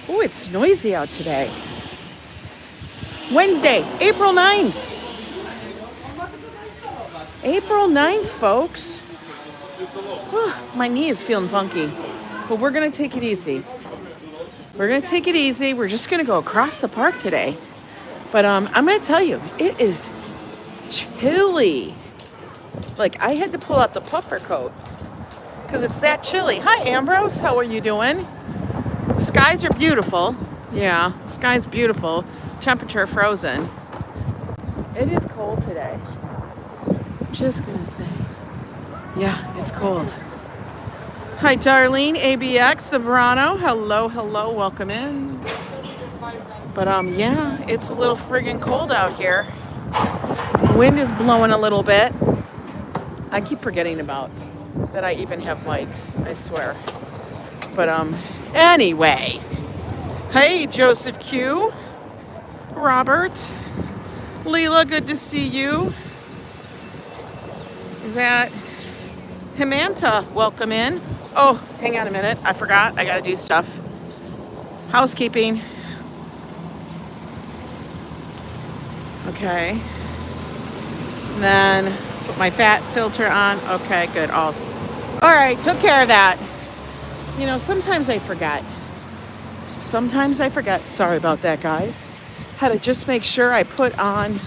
Oh, it's noisy out today. Wednesday, April 9th. April 9th, folks. Whew, my knee is feeling funky, but we're going to take it easy. We're going to take it easy. We're just going to go across the park today. But I'm going to tell you, it is chilly. Like, I had to pull out the puffer coat because it's that chilly. Hi, Ambrose. How are you doing? Skies are beautiful. Yeah, sky's beautiful. Temperature frozen. It is cold today. Just going to say. Yeah, it's cold. Hi, Darlene, ABX, Zambrano. Hello, hello, welcome in. But yeah, it's a little friggin' cold out here. Wind is blowing a little bit. I keep forgetting about that I even have mics, I swear. But anyway. Hey, Joseph Q. Robert. Lila, good to see you. Is that Hemanta? Welcome in. Oh, hang on a minute. I forgot. I gotta do stuff. Housekeeping. Okay. And then put my fat filter on. Okay, good. All right, took care of that. You know, sometimes I forget. Sorry about that, guys. Had to just make sure I put on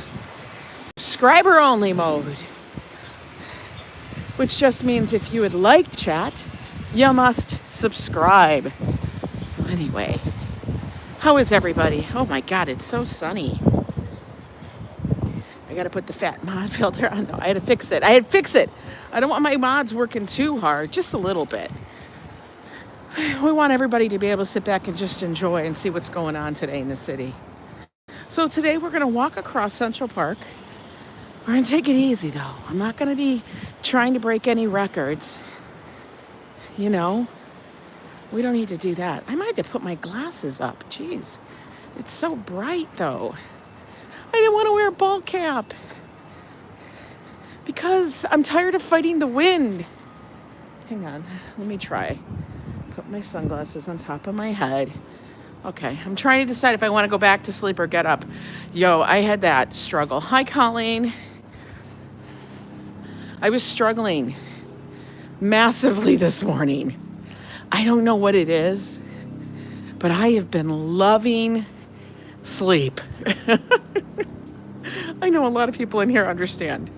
subscriber only mode. Which just means if you would like chat, you must subscribe. So anyway, how is everybody? Oh my God, it's so sunny. I gotta put the fat mod filter on. No, I had to fix it. I don't want my mods working too hard, just a little bit. We want everybody to be able to sit back and just enjoy and see what's going on today in the city. So today we're gonna walk across Central Park. We're gonna take it easy though. I'm not gonna be trying to break any records. You know, we don't need to do that. I might have to put my glasses up. Jeez, it's so bright though. I didn't want to wear a ball cap because I'm tired of fighting the wind. Hang on, let me try. Put my sunglasses on top of my head. Okay, I'm trying to decide if I want to go back to sleep or get up. Yo, I had that struggle. Hi, Colleen. I was struggling massively this morning. I don't know what it is, but I have been loving sleep. I know a lot of people in here understand.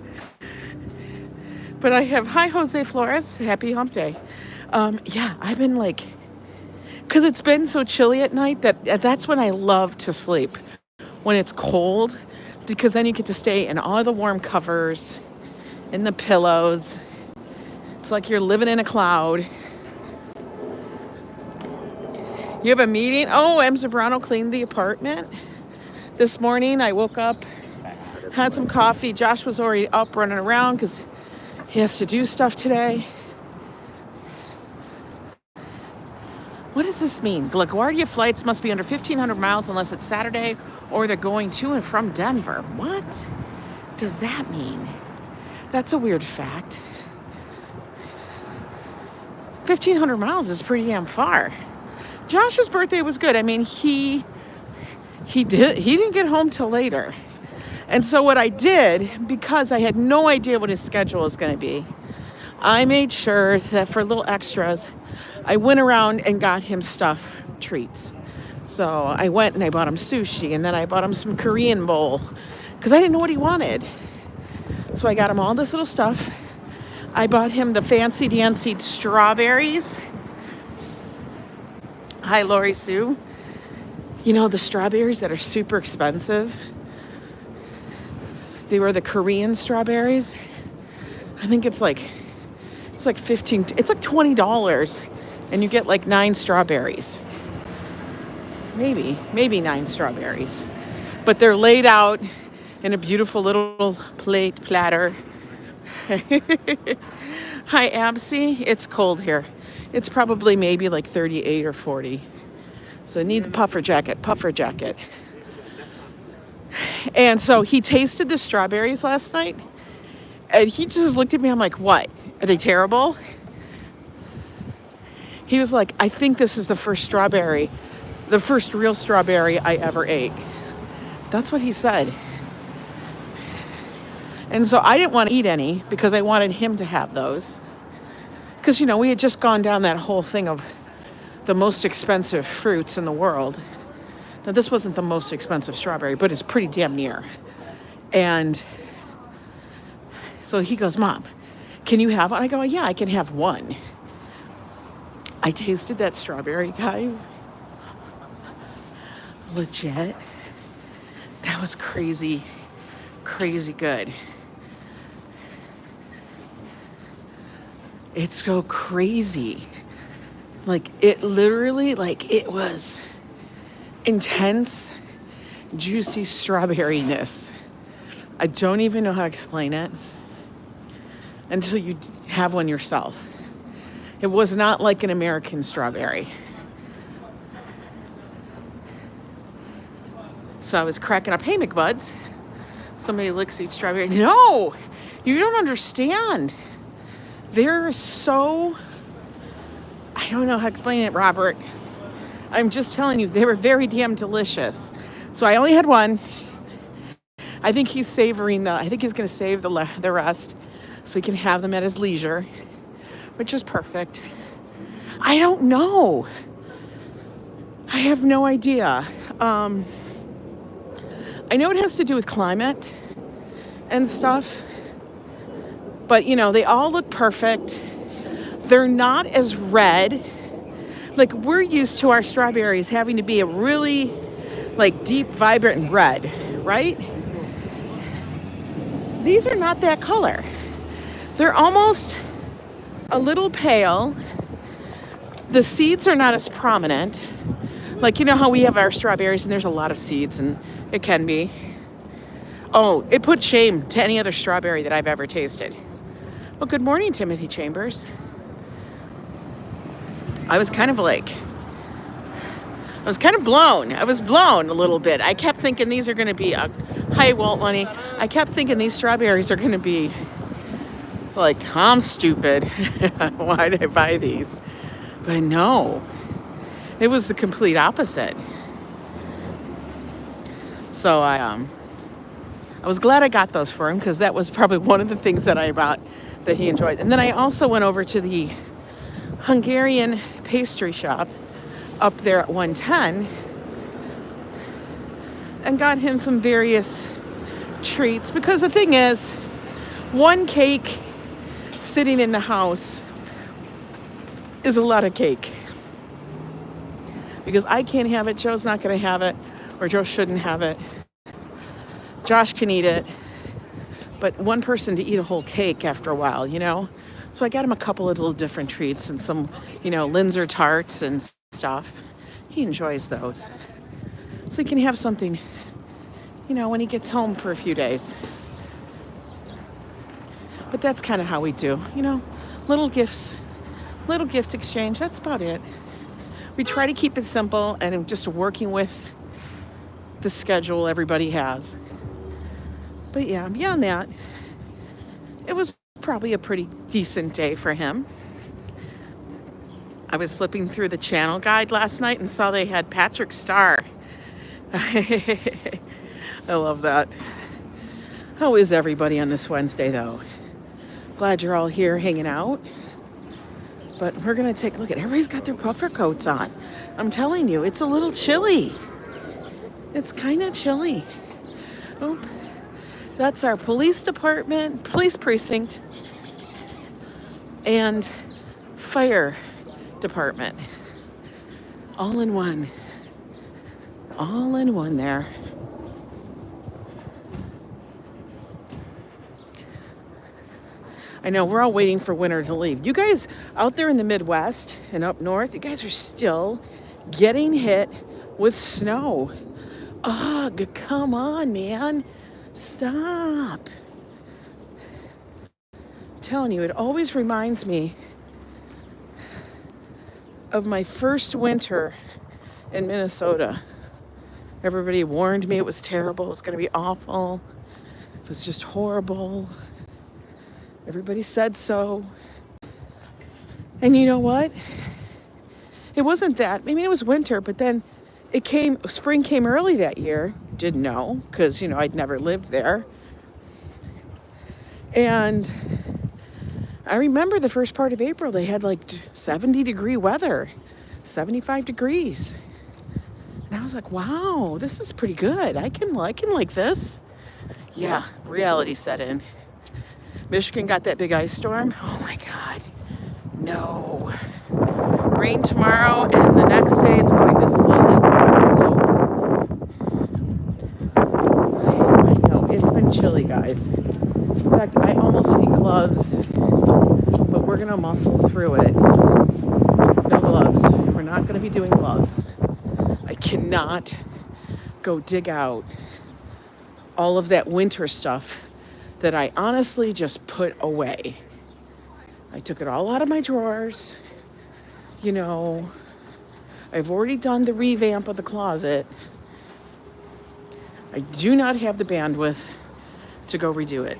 But I have, hi, Jose Flores. Happy hump day. Yeah, I've been like, because it's been so chilly at night that's when I love to sleep. When it's cold, because then you get to stay in all the warm covers, in the pillows. It's like you're living in a cloud. You have a meeting? Oh, Zambrano cleaned the apartment. This morning I woke up, had some coffee. Josh was already up running around because he has to do stuff today. What does this mean? LaGuardia flights must be under 1,500 miles unless it's Saturday or they're going to and from Denver. What does that mean? That's a weird fact. 1,500 miles is pretty damn far. Josh's birthday was good. I mean, he didn't get home till later. And so what I did, because I had no idea what his schedule was going to be, I made sure that for little extras, I went around and got him stuff, treats. So I went and I bought him sushi, and then I bought him some Korean bowl because I didn't know what he wanted. So I got him all this little stuff. I bought him the fancy dancy strawberries. Hi, Lori Sue. You know, the strawberries that are super expensive. They were the Korean strawberries. I think it's like $15, it's like $20, and you get like 9 strawberries. Maybe 9 strawberries. But they're laid out in a beautiful little platter. Hi, Absy. It's cold here. It's probably maybe like 38 or 40. So I need the puffer jacket. And so he tasted the strawberries last night, and he just looked at me. I'm like, what? Are they terrible? He was like, I think this is the first strawberry the first real strawberry I ever ate. That's what he said. And so I didn't want to eat any because I wanted him to have those. Because, you know, we had just gone down that whole thing of the most expensive fruits in the world. Now, this wasn't the most expensive strawberry, but it's pretty damn near. And so he goes, Mom, can you have one? I go, yeah, I can have one. I tasted that strawberry, guys. Legit. That was crazy, crazy good. It's so crazy. Like, it literally, like, it was intense, juicy strawberryness. I don't even know how to explain it until you have one yourself. It was not like an American strawberry. So I was cracking up. Hey, McBuds. Somebody licks each strawberry. No, you don't understand. They're so, I don't know how to explain it, Robert. I'm just telling you, they were very damn delicious. So I only had one. I think he's savoring I think he's going to save the rest so he can have them at his leisure, which is perfect. I don't know. I have no idea. I know it has to do with climate and stuff, but you know, they all look perfect. They're not as red. Like, we're used to our strawberries having to be a really like deep, vibrant red, right? These are not that color. They're almost a little pale. The seeds are not as prominent. Like, you know how we have our strawberries and there's a lot of seeds, and it can be. Oh, it put shame to any other strawberry that I've ever tasted. Well, good morning, Timothy Chambers. I was kind of blown. I was blown a little bit. I kept thinking these are going to be, hi, Walt Money. I kept thinking these strawberries are going to be like, I'm stupid. Why did I buy these? But no, it was the complete opposite. So I was glad I got those for him, because that was probably one of the things that I bought that he enjoyed. And then I also went over to the Hungarian pastry shop up there at 110 and got him some various treats, because the thing is, one cake sitting in the house is a lot of cake, because I can't have it, Joe's not going to have it, or Joe shouldn't have it. Josh can eat it, but one person to eat a whole cake after a while, you know? So I got him a couple of little different treats and some, you know, Linzer tarts and stuff. He enjoys those. So he can have something, you know, when he gets home for a few days. But that's kind of how we do, you know, little gifts, little gift exchange. That's about it. We try to keep it simple and just working with the schedule everybody has. But yeah, beyond that, it was probably a pretty decent day for him. I was flipping through the channel guide last night and saw they had Patrick Star. I love that. How is everybody on this Wednesday, though? Glad you're all here hanging out. But we're going to take a look at, everybody's got their puffer coats on. I'm telling you, it's a little chilly. It's kind of chilly. Oh, that's our police department, police precinct, and fire department. All in one. All in one there. I know, we're all waiting for winter to leave. You guys out there in the Midwest and up north, you guys are still getting hit with snow. Ugh, come on, man. Stop. I'm telling you, it always reminds me of my first winter in Minnesota. Everybody warned me it was terrible. It was going to be awful. It was just horrible. Everybody said so. And you know what? It wasn't that. I mean, it was winter, but then Spring came early that year. Didn't know because, I'd never lived there. And I remember the first part of April, they had like 70-degree weather, 75 degrees. And I was like, wow, this is pretty good. I can like this. Yeah, reality set in. Michigan got that big ice storm. Oh my God. No. Rain tomorrow, and the next day it's going to slowly warm. I know, it's been chilly, guys. In fact, I almost need gloves, but we're going to muscle through it. No gloves. We're not going to be doing gloves. I cannot go dig out all of that winter stuff that I honestly just put away. I took it all out of my drawers. I've already done the revamp of the closet. I do not have the bandwidth to go redo it.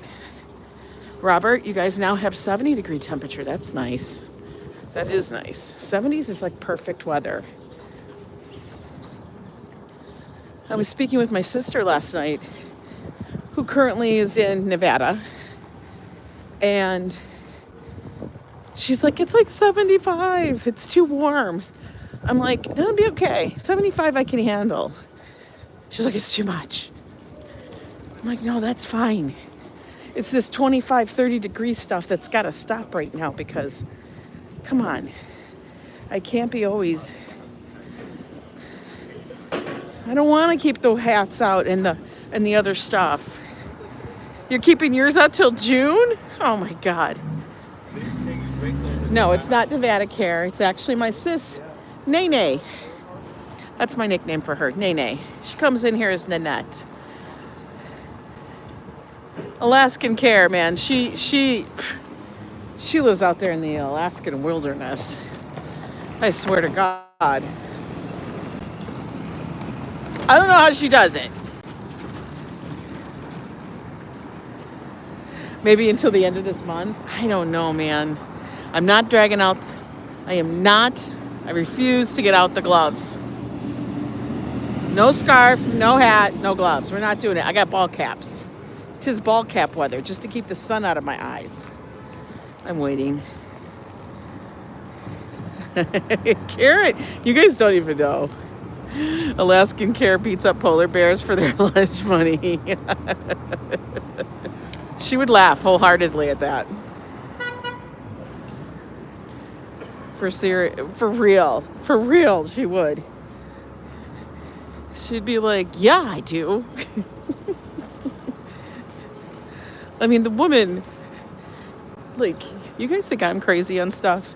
Robert, you guys now have 70-degree temperature. That's nice. That is nice. 70s is like perfect weather. I was speaking with my sister last night, who currently is in Nevada, and she's like, it's like 75. It's too warm. I'm like, that'll be okay. 75 I can handle. She's like, it's too much. I'm like, no, that's fine. It's this 25, 30-degree stuff that's got to stop right now because, come on, I can't be always. I don't want to keep the hats out and the other stuff. You're keeping yours out till June? Oh my God. No, it's not Nevada Care. It's actually my sis, Nene. That's my nickname for her, Nene. She comes in here as Nanette. Alaskan Care, man. She lives out there in the Alaskan wilderness. I swear to God. I don't know how she does it. Maybe until the end of this month. I don't know, man. I'm not dragging out. I refuse to get out the gloves. No scarf, no hat, no gloves. We're not doing it. I got ball caps. 'Tis ball cap weather, just to keep the sun out of my eyes. I'm waiting. Carrot, you guys don't even know. Alaskan Care beats up polar bears for their lunch money. She would laugh wholeheartedly at that. For real, she would. She'd be like, yeah, I do. I mean, the woman, like, you guys think I'm crazy on stuff?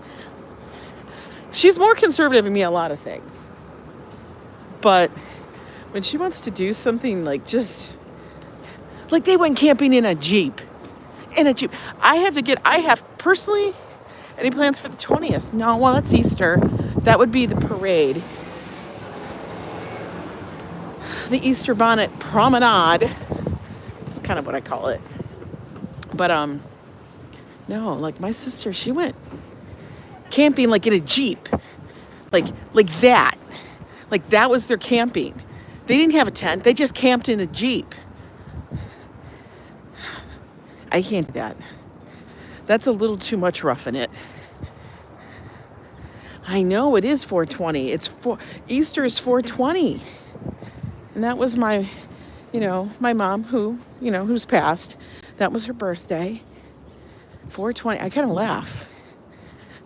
She's more conservative than me on a lot of things. But when she wants to do something like like they went camping in a Jeep. I have personally, any plans for the 20th? No, well, that's Easter. That would be the parade. The Easter bonnet promenade. It's kind of what I call it. But, no, like my sister, she went camping like in a Jeep. Like that. Like that was their camping. They didn't have a tent. They just camped in a Jeep. I can't do that. That's a little too much roughing it. I know it is 420. Easter is 420. And that was my mom who's passed. That was her birthday. 420. I kind of laugh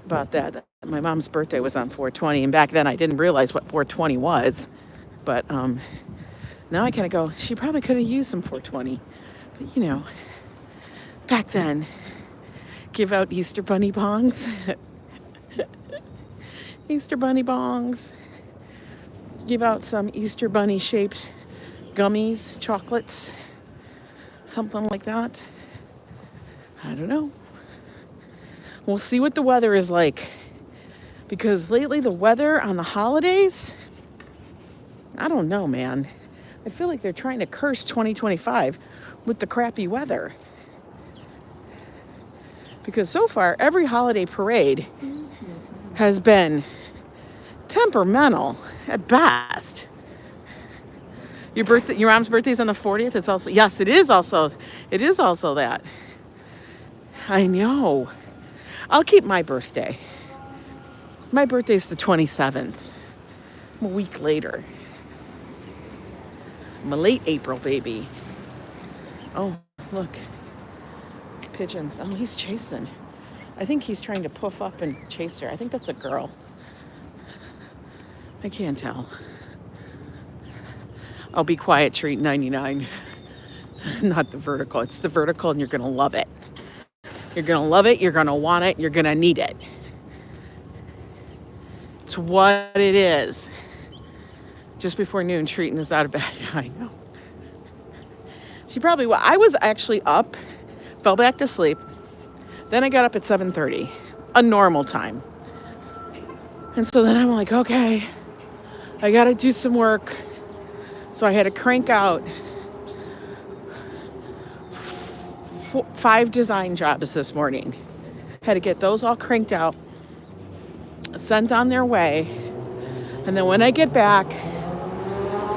about that. My mom's birthday was on 420. And back then I didn't realize what 420 was. But now I kind of go, she probably could have used some 420. But, back then, give out Easter bunny bongs. Easter bunny bongs. Give out some Easter bunny shaped gummies, chocolates, something like that. I don't know. We'll see what the weather is like. Because lately the weather on the holidays, I don't know, man. I feel like they're trying to curse 2025 with the crappy weather. Because so far, every holiday parade has been temperamental at best. Your mom's birthday's on the 40th. It's also, yes, it is also that. I know. I'll keep my birthday. My birthday's the 27th. I'm a week later. I'm a late April baby. Oh, look. Pigeons. Oh, he's chasing. I think he's trying to puff up and chase her. I think that's a girl. I can't tell. I'll be quiet, treat 99. Not the vertical. It's the vertical and you're going to love it. You're going to love it. You're going to want it. You're going to need it. It's what it is. Just before noon, Treaton is out of bed. I know. She probably, well, I was actually up, fell back to sleep. Then I got up at 7:30, a normal time. And so then I'm like, okay, I got to do some work. So I had to crank out 5 design jobs this morning. Had to get those all cranked out, sent on their way. And then when I get back,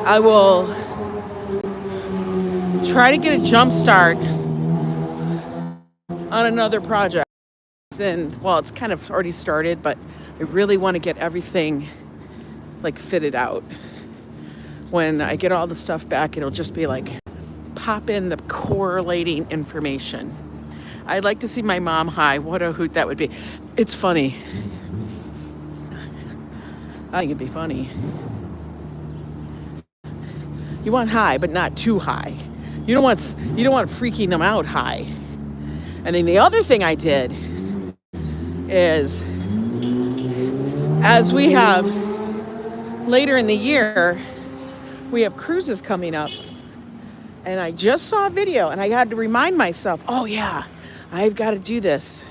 I will try to get a jump start on another project. And well, it's kind of already started, but I really want to get everything like fitted out. When I get all the stuff back, it'll just be like pop in the correlating information. I'd like to see my mom high. What a hoot that would be. It's funny. I think it'd be funny. You want high, but not too high. You don't want freaking them out high. And then the other thing I did is, as we have later in the year, we have cruises coming up. And I just saw a video and I had to remind myself, oh yeah, I've got to do this.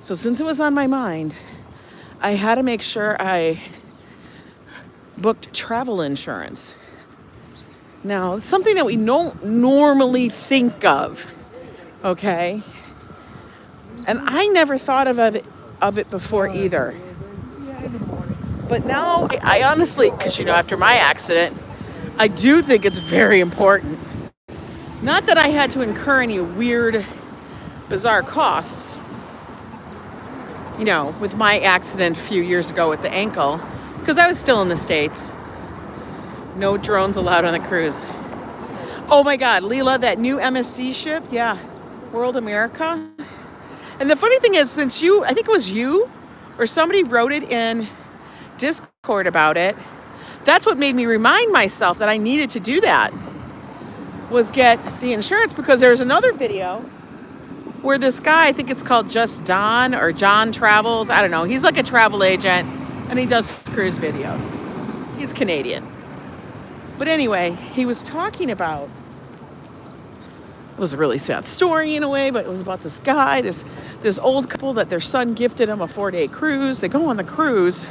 So since it was on my mind, I had to make sure I booked travel insurance. Now, it's something that we don't normally think of, okay? And I never thought of it before either. But now, I honestly, because after my accident, I do think it's very important. Not that I had to incur any weird, bizarre costs, with my accident a few years ago with the ankle, because I was still in the States. No drones allowed on the cruise. Oh my God, Lila, that new MSC ship, yeah, World America. And the funny thing is, since I think it was you or somebody wrote it in Discord about it, that's what made me remind myself that I needed to do that, was get the insurance, because there was another video where this guy, I think it's called Just Don or John Travels, I don't know, he's like a travel agent and he does cruise videos. He's Canadian. But anyway, he was talking about, it was a really sad story in a way, but it was about this guy, this old couple that their son gifted him a 4-day cruise. They go on the cruise.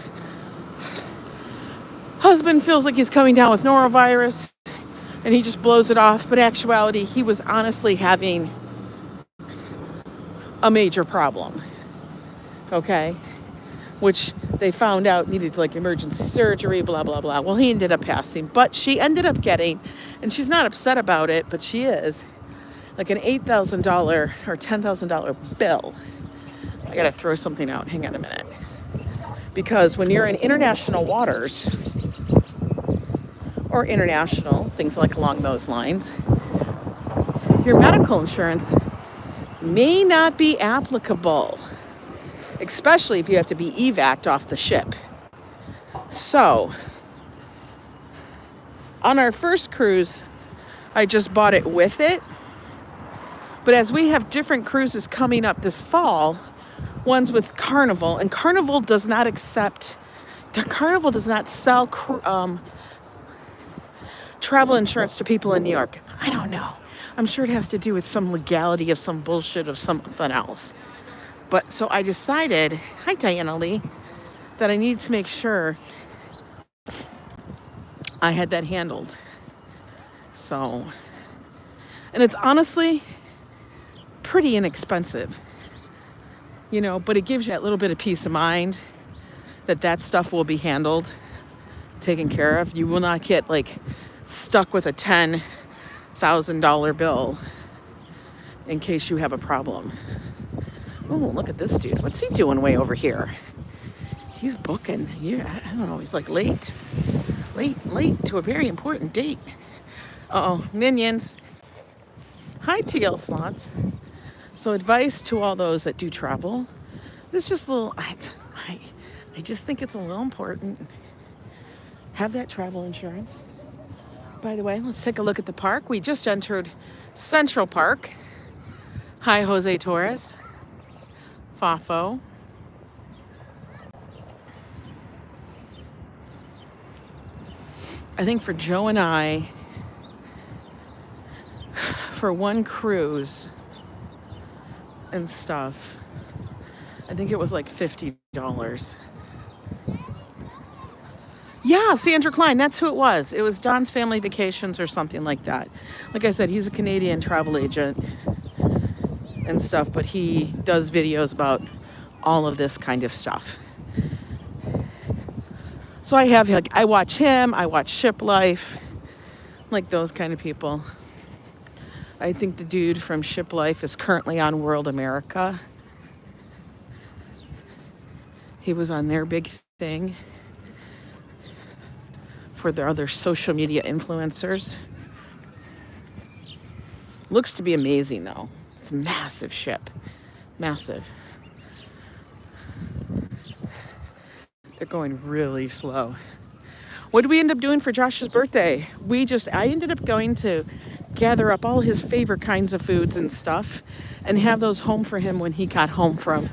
Husband feels like he's coming down with norovirus and he just blows it off. But in actuality, he was honestly having a major problem. Okay? Which they found out needed like emergency surgery, blah, blah, blah. Well, he ended up passing, but she ended up getting, and she's not upset about it, but she is, like an $8,000 or $10,000 bill. I gotta throw something out. Hang on a minute. Because when you're in international waters, or international, things like along those lines, your medical insurance may not be applicable, especially if you have to be evac'd off the ship. So, on our first cruise, I just bought it with it. But as we have different cruises coming up this fall, one's with Carnival, and Carnival does not sell travel insurance to people in New York. I don't know. I'm sure it has to do with some legality of some bullshit of something else. But so I decided, hi Diana Lee, that I needed to make sure I had that handled. So, and it's honestly pretty inexpensive, but it gives you that little bit of peace of mind that stuff will be handled, taken care of. You will not get like stuck with a $10,000 bill in case you have a problem. Oh, look at this dude. What's he doing way over here? He's booking. Yeah, I don't know. He's like late to a very important date. Uh-oh, minions. Hi, TL slots. So advice to all those that do travel. It's just a little, I just think it's a little important. Have that travel insurance. By the way, let's take a look at the park. We just entered Central Park. Hi, Jose Torres. Fafo. I think for Joe and I, for one cruise and stuff, I think it was like $50. Yeah, Sandra Klein, that's who it was. It was Don's Family Vacations or something like that. Like I said, he's a Canadian travel agent and stuff, but he does videos about all of this kind of stuff. So I watch him, I watch Ship Life, like those kind of people. I think the dude from Ship Life is currently on World America. He was on their big thing for their other social media influencers. Looks to be amazing though. It's a massive ship, massive. They're going really slow. What did we end up doing for Josh's birthday? I ended up going to gather up all his favorite kinds of foods and stuff and have those home for him when he got home from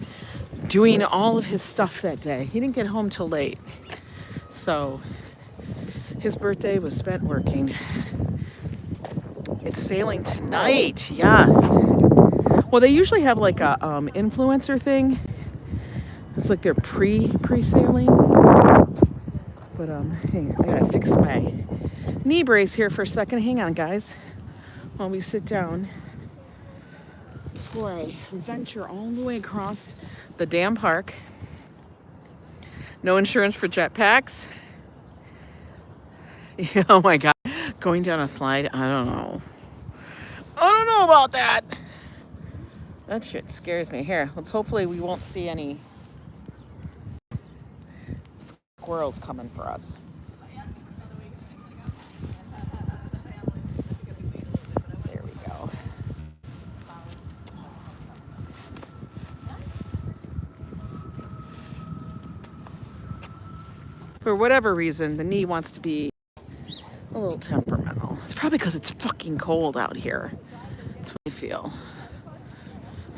doing all of his stuff that day. He didn't get home till late. So his birthday was spent working. It's sailing tonight, yes. Well, they usually have like a influencer thing. It's like they're pre-sailing. But hang on, I gotta fix my knee brace here for a second. Hang on, guys, while we sit down before I venture all the way across the damn park. No insurance for jetpacks. Yeah, oh my God, going down a slide. I don't know about that. That shit scares me. Here, hopefully we won't see any squirrels coming for us. There we go. For whatever reason, the knee wants to be a little temperamental. It's probably because it's fucking cold out here. That's what I feel.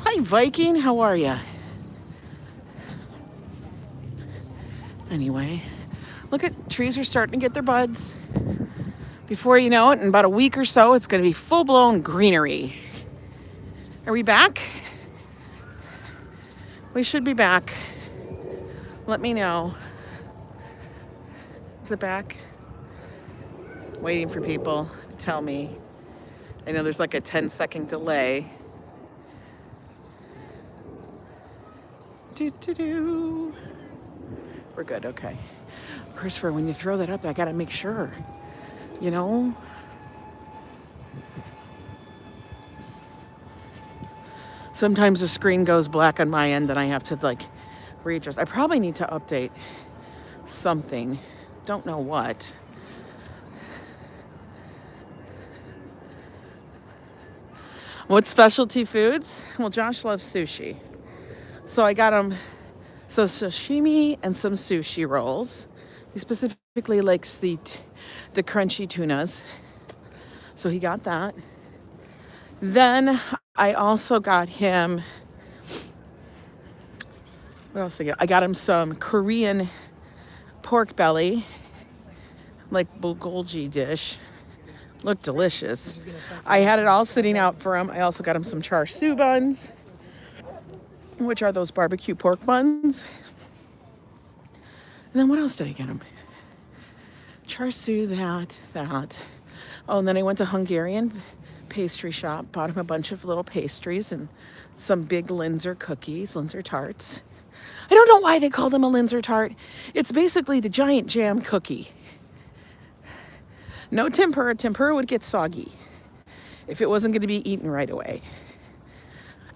Hi, Viking. How are you? Anyway, look at trees are starting to get their buds. Before you know it, in about a week or so, it's going to be full-blown greenery. Are we back? We should be back. Let me know. Is it back? Waiting for people to tell me. I know there's like a 10-second delay. We're good, okay. Christopher, when you throw that up, I gotta make sure, you know? Sometimes the screen goes black on my end and I have to like readjust. I probably need to update something. Don't know what. What specialty foods? Well, Josh loves sushi. So I got him some sashimi and some sushi rolls. He specifically likes the crunchy tunas. So he got that. Then I also got him, what else did I get? I got him some Korean pork belly, like bulgogi dish. Looked delicious. I had it all sitting out for him. I also got him some char siu buns, which are those barbecue pork buns. And then what else did I get him? Char siu, that. Oh, and then I went to Hungarian pastry shop, bought him a bunch of little pastries and some big Linzer cookies, Linzer tarts. I don't know why they call them a Linzer tart. It's basically the giant jam cookie. No tempura. Tempura would get soggy if it wasn't going to be eaten right away.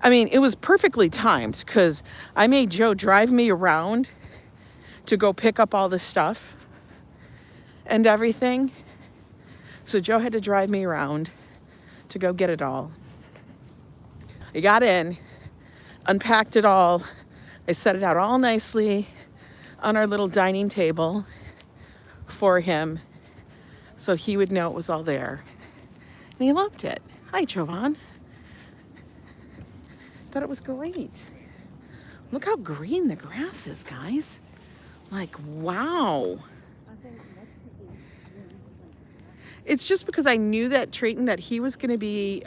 I mean, it was perfectly timed because I made Joe drive me around to go pick up all the stuff and everything. So Joe had to drive me around to go get it all. I got in, unpacked it all. I set it out all nicely on our little dining table for him so he would know it was all there. And he loved it. Hi, Jovan. Thought it was great. Look how green the grass is, guys. Like, wow. It's just because I knew that Trayton, that he was going to be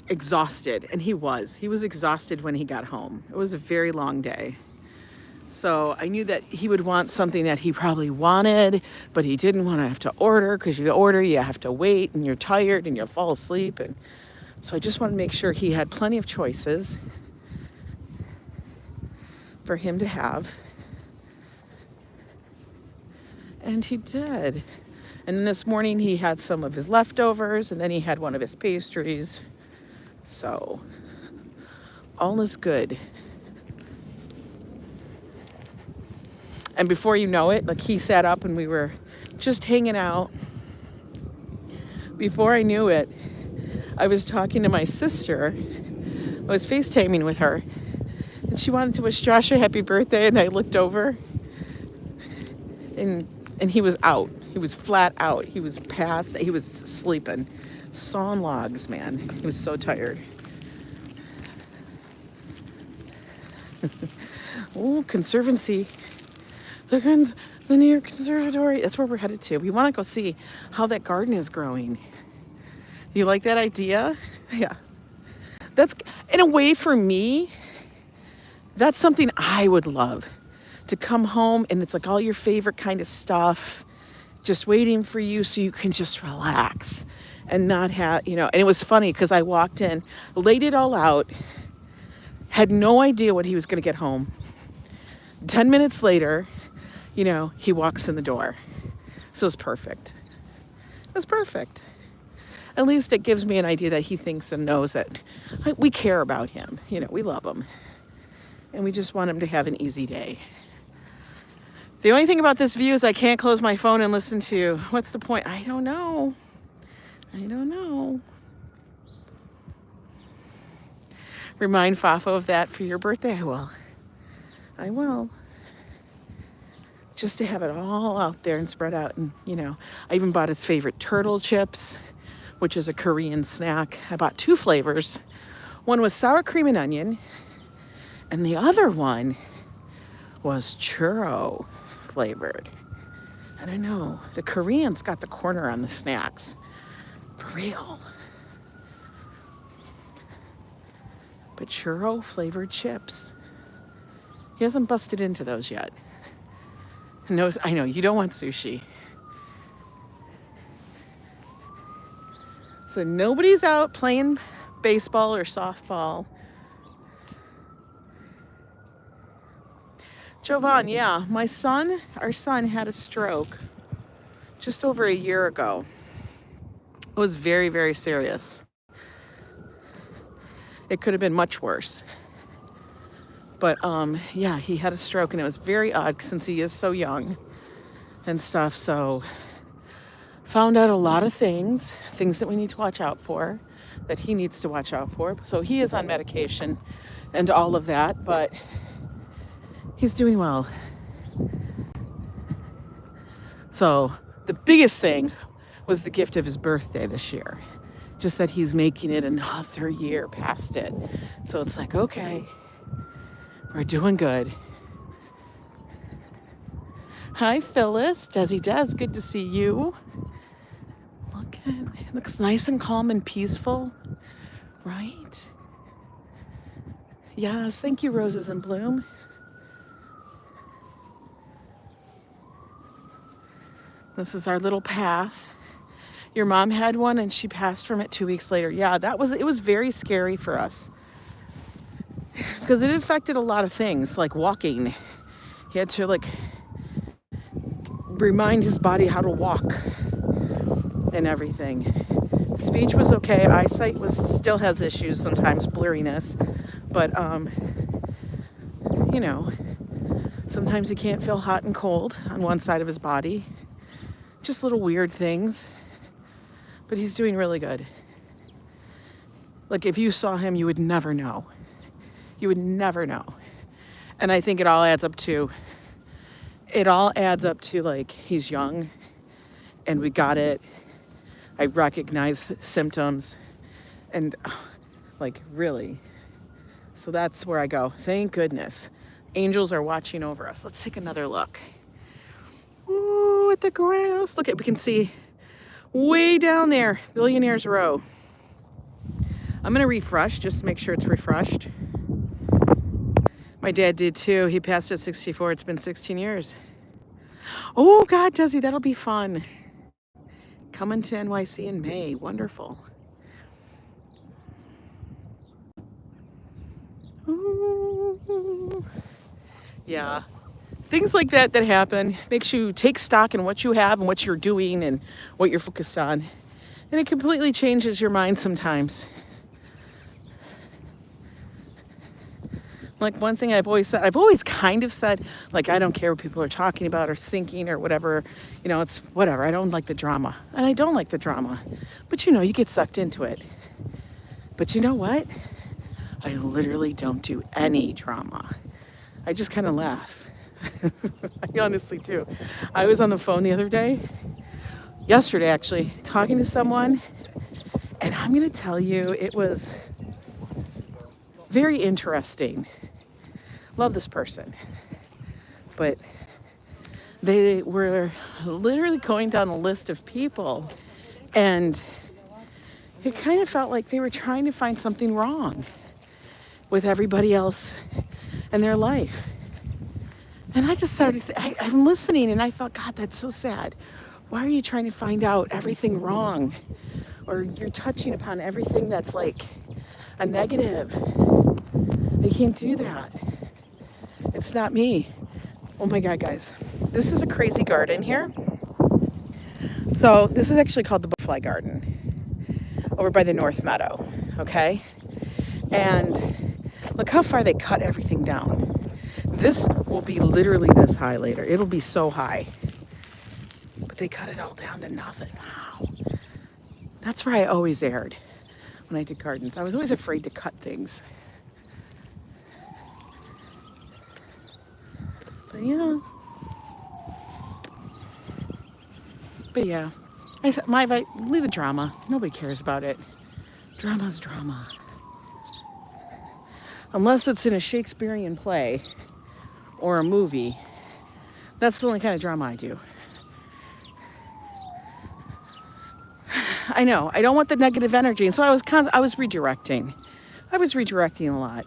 exhausted, and he was. He was exhausted when he got home. It was a very long day. So I knew that he would want something that he probably wanted, but he didn't want to have to order, because you order, you have to wait, and you're tired, and you'll fall asleep. And so I just wanted to make sure he had plenty of choices for him to have. And he did. And then this morning he had some of his leftovers, and then he had one of his pastries. So all is good. And before you know it, like, he sat up and we were just hanging out. Before I knew it, I was talking to my sister. I was FaceTiming with her, and she wanted to wish Josh a happy birthday, and I looked over, and he was out. He was flat out. He was past. He was sleeping. Sawing logs, man. He was so tired. Oh, Conservancy. The New York Conservatory. That's where we're headed to. We want to go see how that garden is growing. You like that idea? Yeah. That's, in a way, for me, that's something I would love. To come home and it's like all your favorite kind of stuff just waiting for you so you can just relax and not have, and it was funny because I walked in, laid it all out, had no idea what he was going to get home. 10 minutes later, he walks in the door. So it was perfect. It was perfect. At least it gives me an idea that he thinks and knows that we care about him. We love him. And we just want him to have an easy day. The only thing about this view is I can't close my phone and listen to. What's the point? I don't know. Remind Fafo of that for your birthday. I will. Just to have it all out there and spread out. And, I even bought his favorite turtle chips, which is a Korean snack. I bought 2 flavors. One was sour cream and onion, and the other one was churro flavored. I don't know. The Koreans got the corner on the snacks. For real. But churro flavored chips. He hasn't busted into those yet. No, I know, you don't want sushi. So nobody's out playing baseball or softball. Jovan, yeah, our son had a stroke just over a year ago. It was very, very serious. It could have been much worse. But yeah, he had a stroke, and it was very odd since he is so young and stuff. So found out a lot of things that we need to watch out for, that he needs to watch out for. So he is on medication and all of that, but he's doing well. So the biggest thing was the gift of his birthday this year. Just that he's making it another year past it. So it's like, okay, we're doing good. Hi, Phyllis. Desi Des, good to see you. Look at it. It looks nice and calm and peaceful, right? Yes, thank you, Roses in Bloom. This is our little path. Your mom had one and she passed from it 2 weeks later. Yeah, it was very scary for us. Because it affected a lot of things, like walking. He had to remind his body how to walk and everything. Speech was okay. Eyesight still has issues sometimes, blurriness. But, you know, sometimes he can't feel hot and cold on one side of his body. Just little weird things. But he's doing really good. Like, if you saw him, you would never know. You would never know. And I think it all adds up to, like, he's young and we got it. I recognize symptoms and, like, really. So that's where I go. Thank goodness. Angels are watching over us. Let's take another look. Ooh, at the grass. Look, we can see way down there, Billionaires Row. I'm going to refresh just to make sure it's refreshed. My dad did too. He passed at 64. It's been 16 years. Oh, God, does he? That'll be fun. Coming to NYC in May. Wonderful. Ooh. Yeah. Things like that happen makes you take stock in what you have and what you're doing and what you're focused on. And it completely changes your mind sometimes. Like, one thing I've always kind of said, like, I don't care what people are talking about or thinking or whatever, you know, it's whatever. I don't like the drama. And I don't like the drama. But, you know, you get sucked into it. But you know what? I literally don't do any drama. I just kind of laugh. I honestly do. I was on the phone the other day, yesterday actually, talking to someone, and I'm going to tell you, it was very interesting. Love this person. But they were literally going down a list of people, and it kind of felt like they were trying to find something wrong with everybody else in their life. And I just started, I'm listening, and I felt, God, that's so sad. Why are you trying to find out everything wrong? Or you're touching upon everything that's like a negative. I can't do that. It's not me. Oh my God, guys. This is a crazy garden here. So this is actually called the Butterfly Garden over by the North Meadow, okay? And look how far they cut everything down. This will be literally this high later. It'll be so high. But they cut it all down to nothing. Wow. That's where I always erred when I did gardens. I was always afraid to cut things. But yeah. But yeah. I said, leave the drama. Nobody cares about it. Drama's drama. Unless it's in a Shakespearean play or a movie. That's the only kind of drama I do. I know, I don't want the negative energy. And so I was redirecting. I was redirecting a lot.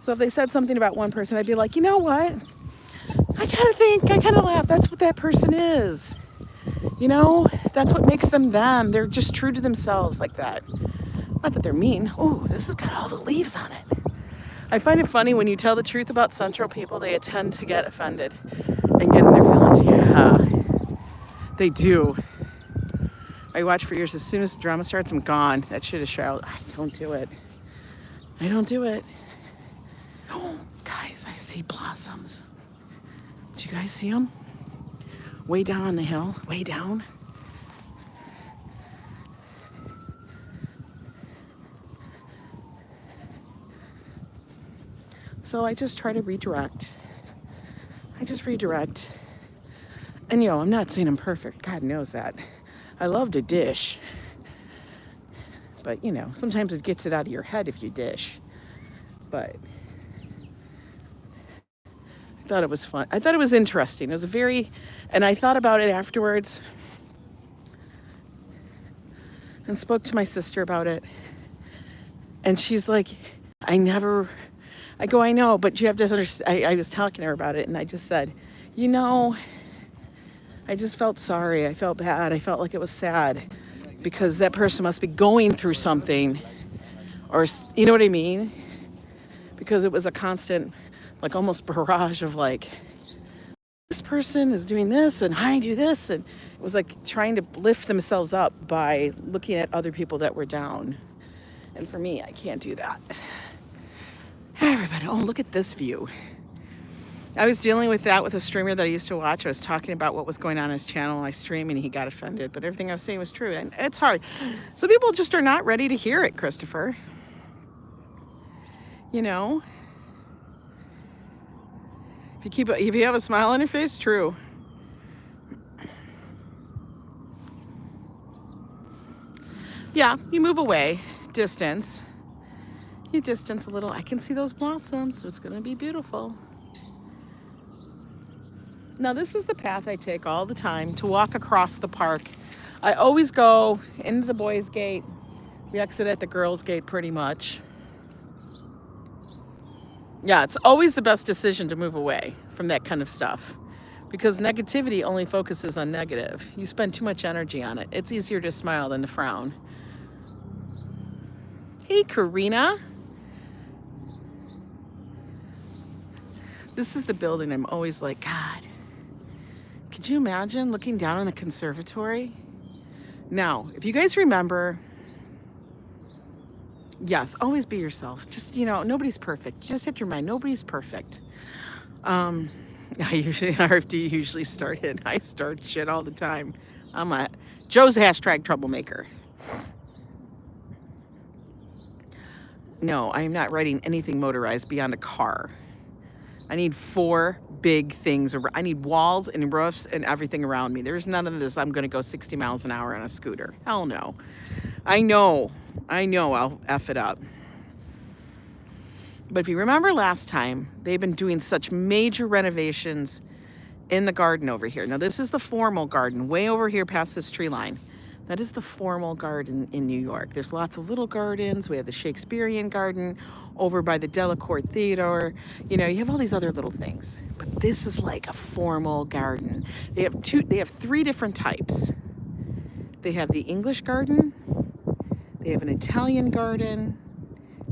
So if they said something about one person, I'd be like, you know what? I kind of laugh. That's what that person is. You know, that's what makes them them. They're just true to themselves like that. Not that they're mean. Oh, this has got all the leaves on it. I find it funny when you tell the truth about Central people, they tend to get offended and get in their feelings. Yeah, they do. I watch for years. As soon as the drama starts, I'm gone. That shit is shout. I don't do it. I don't do it. Oh, guys, I see blossoms. Do you guys see them? Way down on the hill, way down. So I just try to redirect. And you know, I'm not saying I'm perfect. God knows that. I love to dish. But you know, sometimes it gets it out of your head if you dish. But I thought it was fun. I thought it was interesting. It was and I thought about it afterwards and spoke to my sister about it. And she's like, I know, but you have to understand. I was talking to her about it, and I just said, you know, I just felt sorry. I felt bad. I felt like it was sad because that person must be going through something, or, you know what I mean? Because it was a constant, like almost barrage of like, this person person is doing this and I do this. And it was like trying to lift themselves up by looking at other people that were down. And for me, I can't do that. Everybody, oh, look at this view. I was dealing with that with a streamer that I used to watch. I was talking about what was going on his channel, and I stream, and he got offended. But everything I was saying was true, and it's hard. Some people just are not ready to hear it, Christopher. You know, if you have a smile on your face, true. Yeah, you move away, distance. You distance a little. I can see those blossoms, so it's going to be beautiful. Now, this is the path I take all the time to walk across the park. I always go into the boys' gate. We exit at the girls' gate pretty much. Yeah, it's always the best decision to move away from that kind of stuff because negativity only focuses on negative. You spend too much energy on it. It's easier to smile than to frown. Hey, Karina. This is the building I'm always like, God, could you imagine looking down on the conservatory? Now, if you guys remember, yes, always be yourself. Just, you know, nobody's perfect. Just hit your mind. Nobody's perfect. I usually start it. I start shit all the time. Joe's hashtag troublemaker. No, I am not riding anything motorized beyond a car. I need 4 big things. I need walls and roofs and everything around me. There's none of this. I'm going to go 60 miles an hour on a scooter. Hell no. I know I'll F it up. But if you remember last time, they've been doing such major renovations in the garden over here. Now, this is the formal garden, way over here past this tree line. That is the formal garden in New York. There's lots of little gardens. We have the Shakespearean garden over by the Delacorte Theater. You know, you have all these other little things. But this is like a formal garden. They have 3 different types. They have the English garden. They have an Italian garden.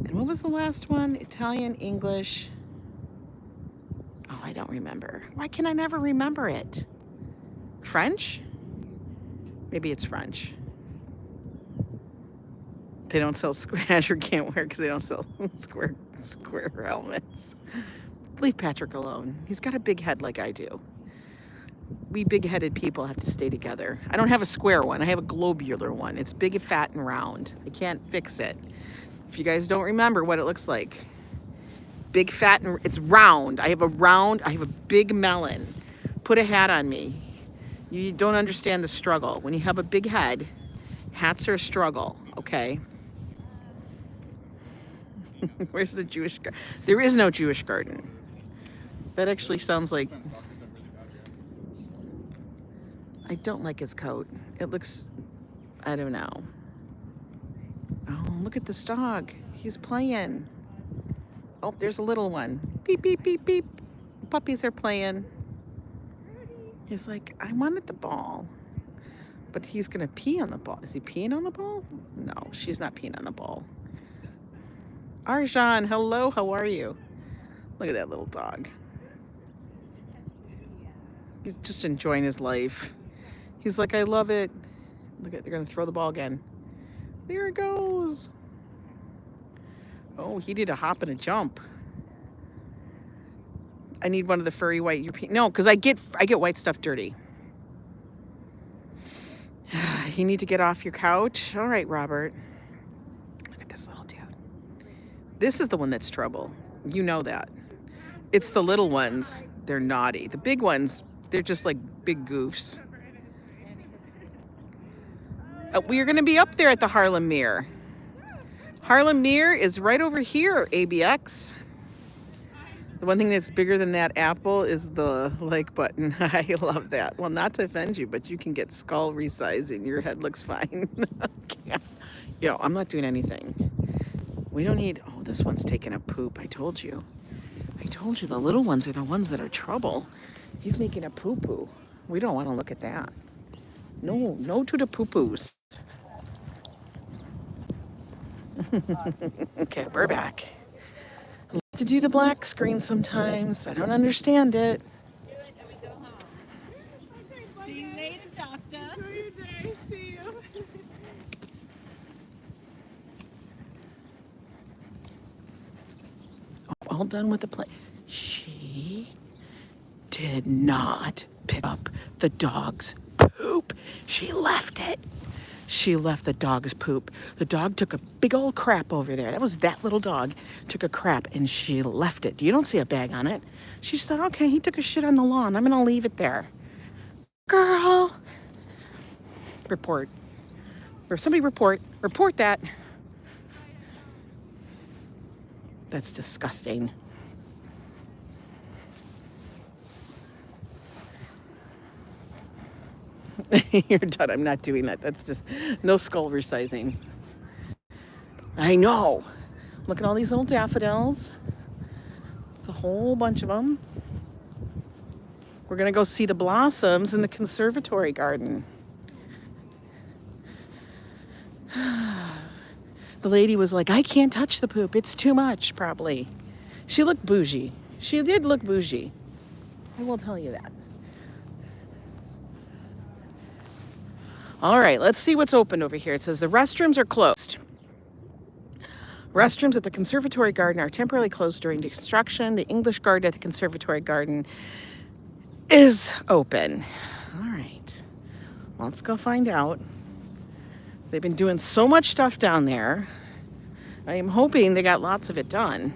And what was the last one? Italian, English. Oh, I don't remember. Why can I never remember it? French? Maybe it's French. They don't sell Asher can't wear because they don't sell square helmets. Leave Patrick alone. He's got a big head like I do. We big-headed people have to stay together. I don't have a square one. I have a globular one. It's big, fat, and round. I can't fix it. If you guys don't remember what it looks like, big, fat, and it's round. I have a big melon. Put a hat on me. You don't understand the struggle. When you have a big head, hats are a struggle, okay? Where's the Jewish garden? There is no Jewish garden. That actually sounds like... I don't like his coat. It looks... I don't know. Oh, look at this dog. He's playing. Oh, there's a little one. Beep, beep, beep, beep. Puppies are playing. He's like, I wanted the ball, but he's going to pee on the ball. Is he peeing on the ball? No, she's not peeing on the ball. Arjan, hello, how are you? Look at that little dog. He's just enjoying his life. He's like, I love it. Look at, they're going to throw the ball again. There it goes. Oh, he did a hop and a jump. I need one of the furry white European. No, because I get white stuff dirty. You need to get off your couch. All right, Robert. Look at this little dude. This is the one that's trouble. You know that. It's the little ones. They're naughty. The big ones, they're just like big goofs. We're going to be up there at the Harlem Mirror. Harlem Mirror is right over here, ABX. The one thing that's bigger than that apple is the like button. I love that. Well, not to offend you, but you can get skull resizing. Your head looks fine. Yo, I'm not doing anything. We don't need... Oh, this one's taking a poop. I told you. The little ones are the ones that are trouble. He's making a poo-poo. We don't want to look at that. No to the poo-poos. Okay, we're back. I like to do the black screen sometimes. I don't understand it. See you later, doctor. Enjoy your day. See you. All done with the play. She did not pick up the dog's poop. She left it. She left the dog's poop. The dog took a big old crap over there. That was that little dog. Took a crap and she left it. You don't see a bag on it. She just thought, okay, he took a shit on the lawn. I'm gonna leave it there. Girl. Report. Or somebody report. Report that. That's disgusting. You're done. I'm not doing that. That's just no skull resizing. I know. Look at all these little daffodils. It's a whole bunch of them. We're going to go see the blossoms in the conservatory garden. The lady was like, I can't touch the poop. It's too much, probably. She looked bougie. She did look bougie. I will tell you that. All right, let's see what's open over here. It says the restrooms are closed. Restrooms at the conservatory garden are temporarily closed during construction. The English garden at the conservatory garden is open. All right, let's go find out. They've been doing so much stuff down there. I am hoping they got lots of it done.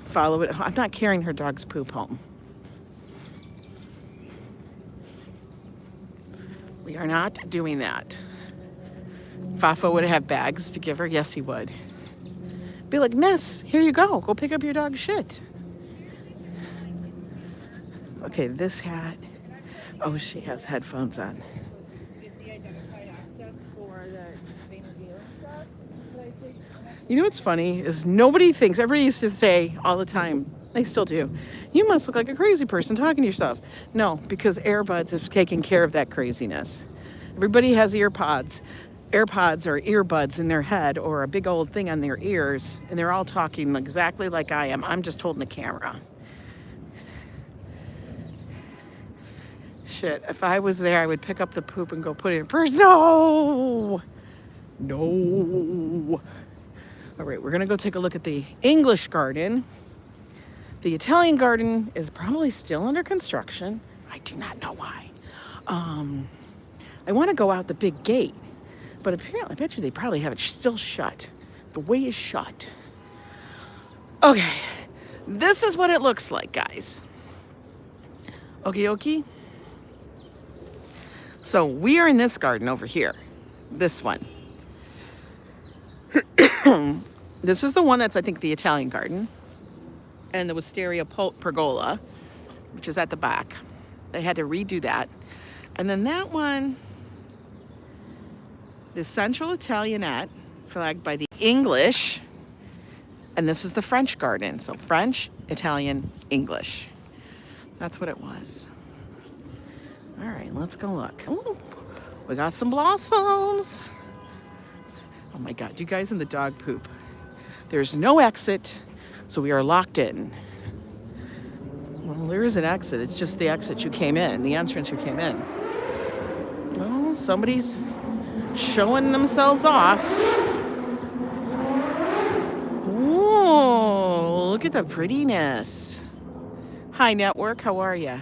Follow it. I'm not carrying her dog's poop home. We are not doing that. Fafo would have bags to give her. Yes, he would. Be like, Miss, here you go. Go pick up your dog's shit. Okay, this hat. Oh, she has headphones on. You know what's funny is nobody thinks, everybody used to say all the time, they still do, you must look like a crazy person talking to yourself. No, because AirBuds have taken care of that craziness. Everybody has AirPods. AirPods or earbuds in their head or a big old thing on their ears, and they're all talking exactly like I am. I'm just holding the camera. Shit, if I was there, I would pick up the poop and go put it in purse. No! No! All right, we're gonna go take a look at the English garden. The Italian garden is probably still under construction. I do not know why. I want to go out the big gate, but apparently, I bet you they probably have it still shut. The way is shut. Okay, this is what it looks like, guys. Okie dokie. So we are in this garden over here. This one. This is the one that's, I think, the Italian garden. And the wisteria pergola, which is at the back. They had to redo that. And then that one, the Central Italianate, flagged by the English. And this is the French garden. So French, Italian, English. That's what it was. All right, let's go look. Ooh, we got some blossoms. Oh my God, you guys in the dog poop. There's no exit, so we are locked in. Well, there is an exit. It's just the exit you came in, the entrance you came in. Oh, somebody's showing themselves off. Oh, look at the prettiness. Hi, network. How are you?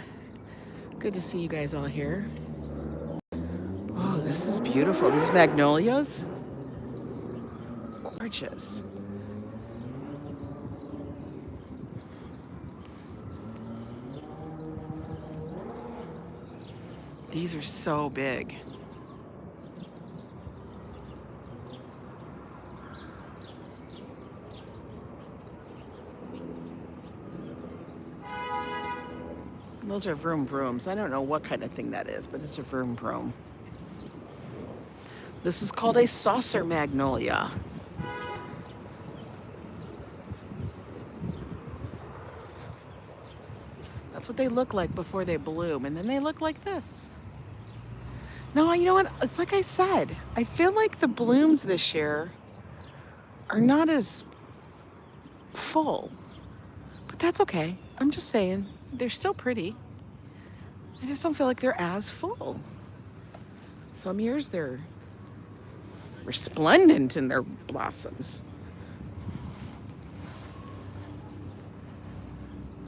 Good to see you guys all here. Oh, this is beautiful. These magnolias. Gorgeous. These are so big. Those are vroom vrooms. I don't know what kind of thing that is, but it's a vroom vroom. This is called a saucer magnolia. That's what they look like before they bloom, and then they look like this. No, you know what? It's like I said, I feel like the blooms this year are not as full, but that's okay. I'm just saying, they're still pretty. I just don't feel like they're as full. Some years they're resplendent in their blossoms.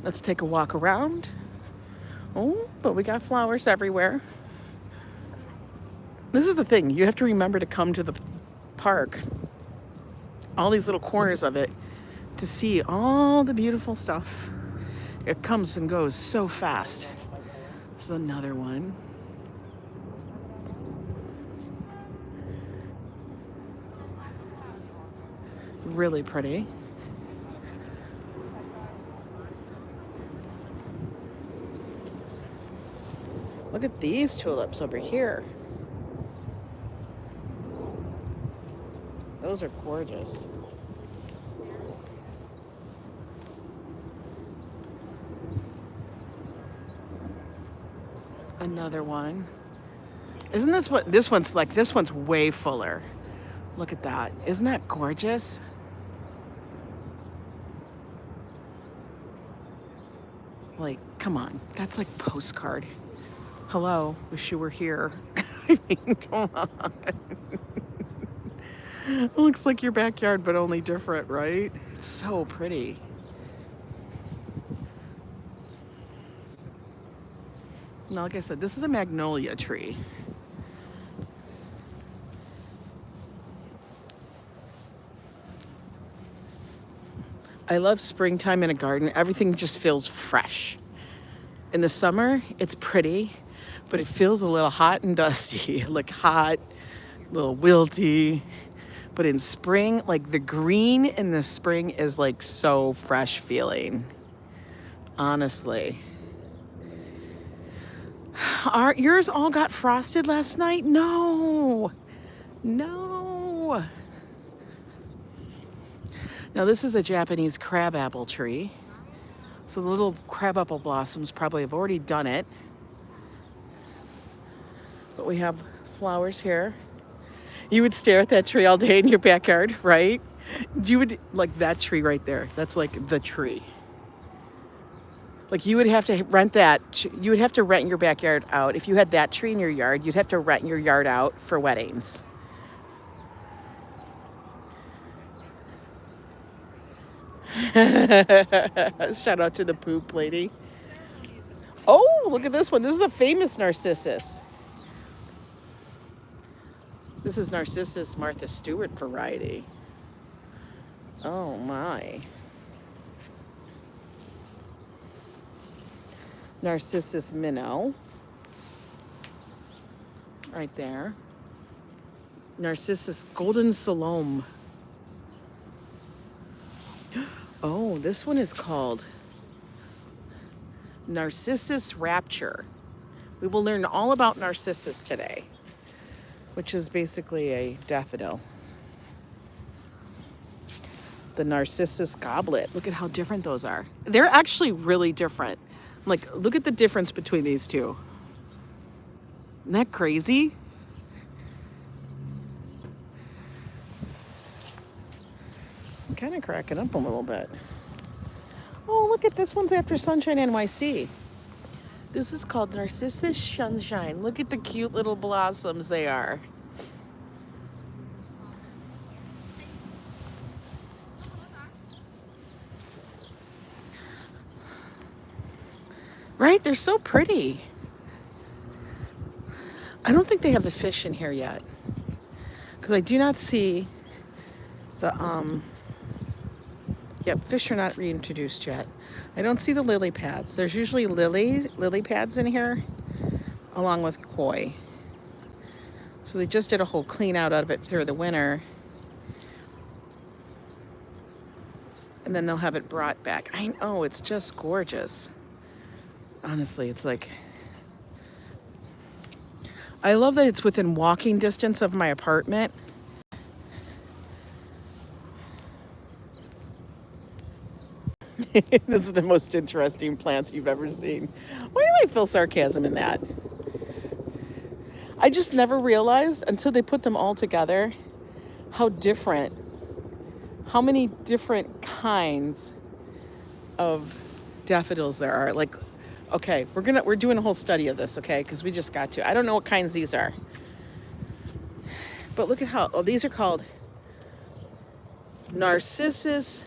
Let's take a walk around. Oh, but we got flowers everywhere. This is the thing. You have to remember to come to the park, all these little corners of it, to see all the beautiful stuff. It comes and goes so fast. This is another one. Really pretty. Look at these tulips over here. Those are gorgeous. Another one. Isn't this what this one's like? This one's way fuller. Look at that. Isn't that gorgeous? Like, come on. That's like postcard. Hello, wish you were here. I mean, come on. It looks like your backyard, but only different, right? It's so pretty. Now, like I said, this is a magnolia tree. I love springtime in a garden. Everything just feels fresh. In the summer, it's pretty, but it feels a little hot and dusty. Like hot, a little wilty. But in spring, like the green in the spring is like so fresh feeling. Honestly. Yours all got frosted last night? No. No. Now this is a Japanese crabapple tree. So the little crabapple blossoms probably have already done it. But we have flowers here. You would stare at that tree all day in your backyard, right? You would, like that tree right there. That's like the tree. Like you would have to rent that. You would have to rent your backyard out. If you had that tree in your yard, you'd have to rent your yard out for weddings. Shout out to the poop lady. Oh, look at this one. This is a famous narcissus. This is Narcissus Martha Stewart variety. Oh my. Narcissus minnow. Right there. Narcissus golden salome. Oh, this one is called Narcissus Rapture. We will learn all about Narcissus today, which is basically a daffodil. The Narcissus Goblet. Look at how different those are. They're actually really different. Like, look at the difference between these two. Isn't that crazy? I'm kind of cracking up a little bit. Oh, look at this one's after Sunshine NYC. This is called Narcissus Sunshine. Look at the cute little blossoms they are. Right? They're so pretty. I don't think they have the fish in here yet, because I do not see the yep, fish are not reintroduced yet. I don't see the lily pads. There's usually lily pads in here along with koi. So they just did a whole clean out of it through the winter. And then they'll have it brought back. I know, it's just gorgeous. Honestly, it's like, I love that it's within walking distance of my apartment. This is the most interesting plants you've ever seen. Why do I feel sarcasm in that? I just never realized until they put them all together how many different kinds of daffodils there are. Like, Okay, we're doing a whole study of this, okay? Because we just got to. I don't know what kinds these are. But look at how, these are called Narcissus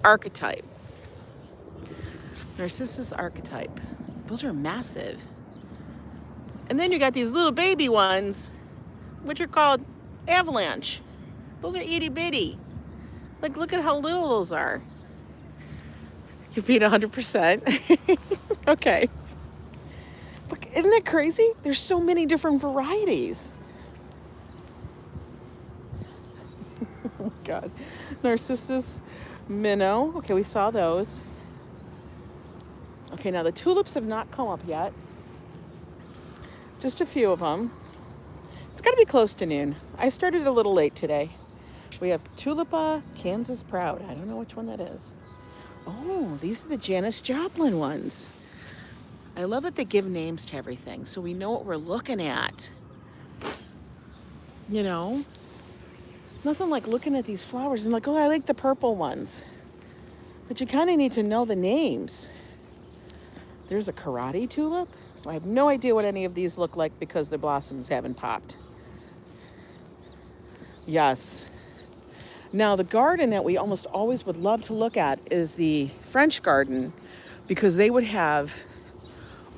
archetype. Narcissus archetype. Those are massive. And then you got these little baby ones, which are called avalanche. Those are itty bitty. Like, look at how little those are. You beat 100%. Okay. But isn't that crazy? There's so many different varieties. Oh my God. Narcissus minnow. Okay, we saw those. Okay, now the tulips have not come up yet. Just a few of them. It's got to be close to noon. I started a little late today. We have Tulipa Kansas Proud. I don't know which one that is. Oh, these are the Janis Joplin ones. I love that they give names to everything so we know what we're looking at. You know? Nothing like looking at these flowers and like, oh, I like the purple ones. But you kind of need to know the names. There's a karate tulip. I have no idea what any of these look like because the blossoms haven't popped. Yes. Now, the garden that we almost always would love to look at is the French garden because they would have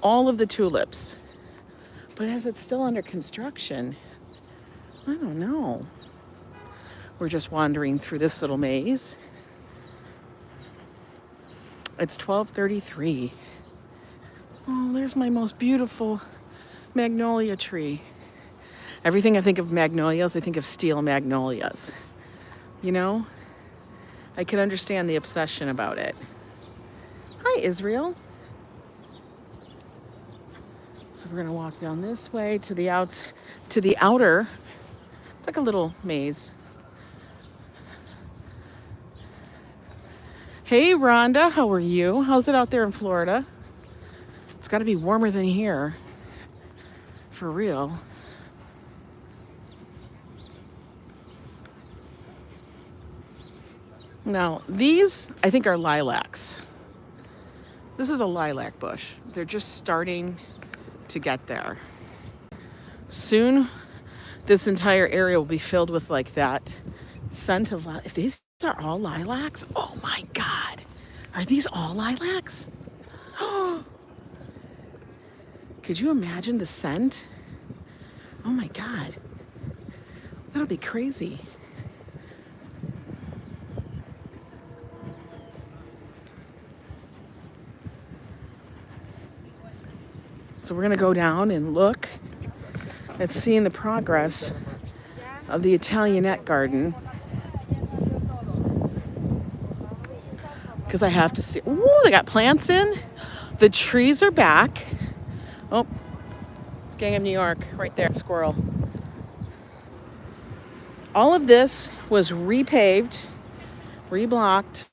all of the tulips. But as it's still under construction, I don't know. We're just wandering through this little maze. It's 12:33. Oh, there's my most beautiful magnolia tree. Everything I think of magnolias, I think of steel magnolias. You know? I can understand the obsession about it. Hi, Israel. So we're gonna walk down this way to the outer. It's like a little maze. Hey, Rhonda, how are you? How's it out there in Florida? It's got to be warmer than here. For real. Now, these, I think, are lilacs. This is a lilac bush. They're just starting to get there. Soon, this entire area will be filled with like that scent of lilac. If these are all lilacs, oh my God. Are these all lilacs? Could you imagine the scent? Oh my God. That'll be crazy. So we're gonna go down and look at seeing the progress of the Italianate garden. Because I have to see. Ooh, they got plants in. The trees are back. Oh, Gang of New York, right there, squirrel. All of this was repaved, reblocked.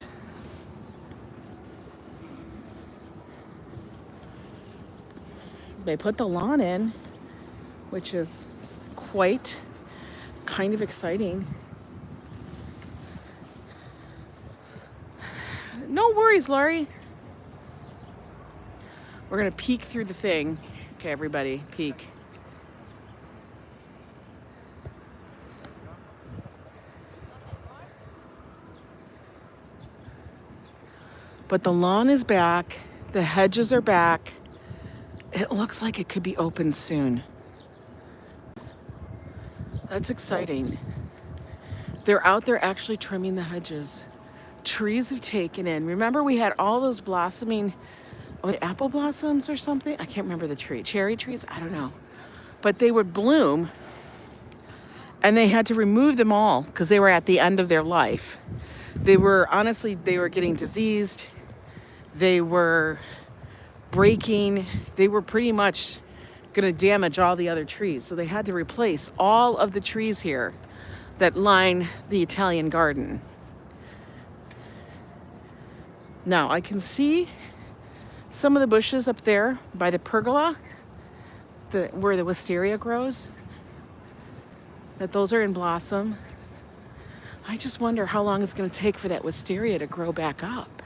They put the lawn in, which is quite kind of exciting. No worries, Laurie. We're gonna peek through the thing. Okay, everybody, peek. But the lawn is back. The hedges are back. It looks like it could be open soon. That's exciting. They're out there actually trimming the hedges. Trees have taken in. Remember we had all those blossoming apple blossoms or something? I can't remember the tree. Cherry trees? I don't know. But they would bloom and they had to remove them all because they were at the end of their life. They were getting diseased. They were breaking. They were pretty much going to damage all the other trees. So they had to replace all of the trees here that line the Italian garden. Now I can see some of the bushes up there by the pergola, where the wisteria grows, that those are in blossom. I just wonder how long it's going to take for that wisteria to grow back up.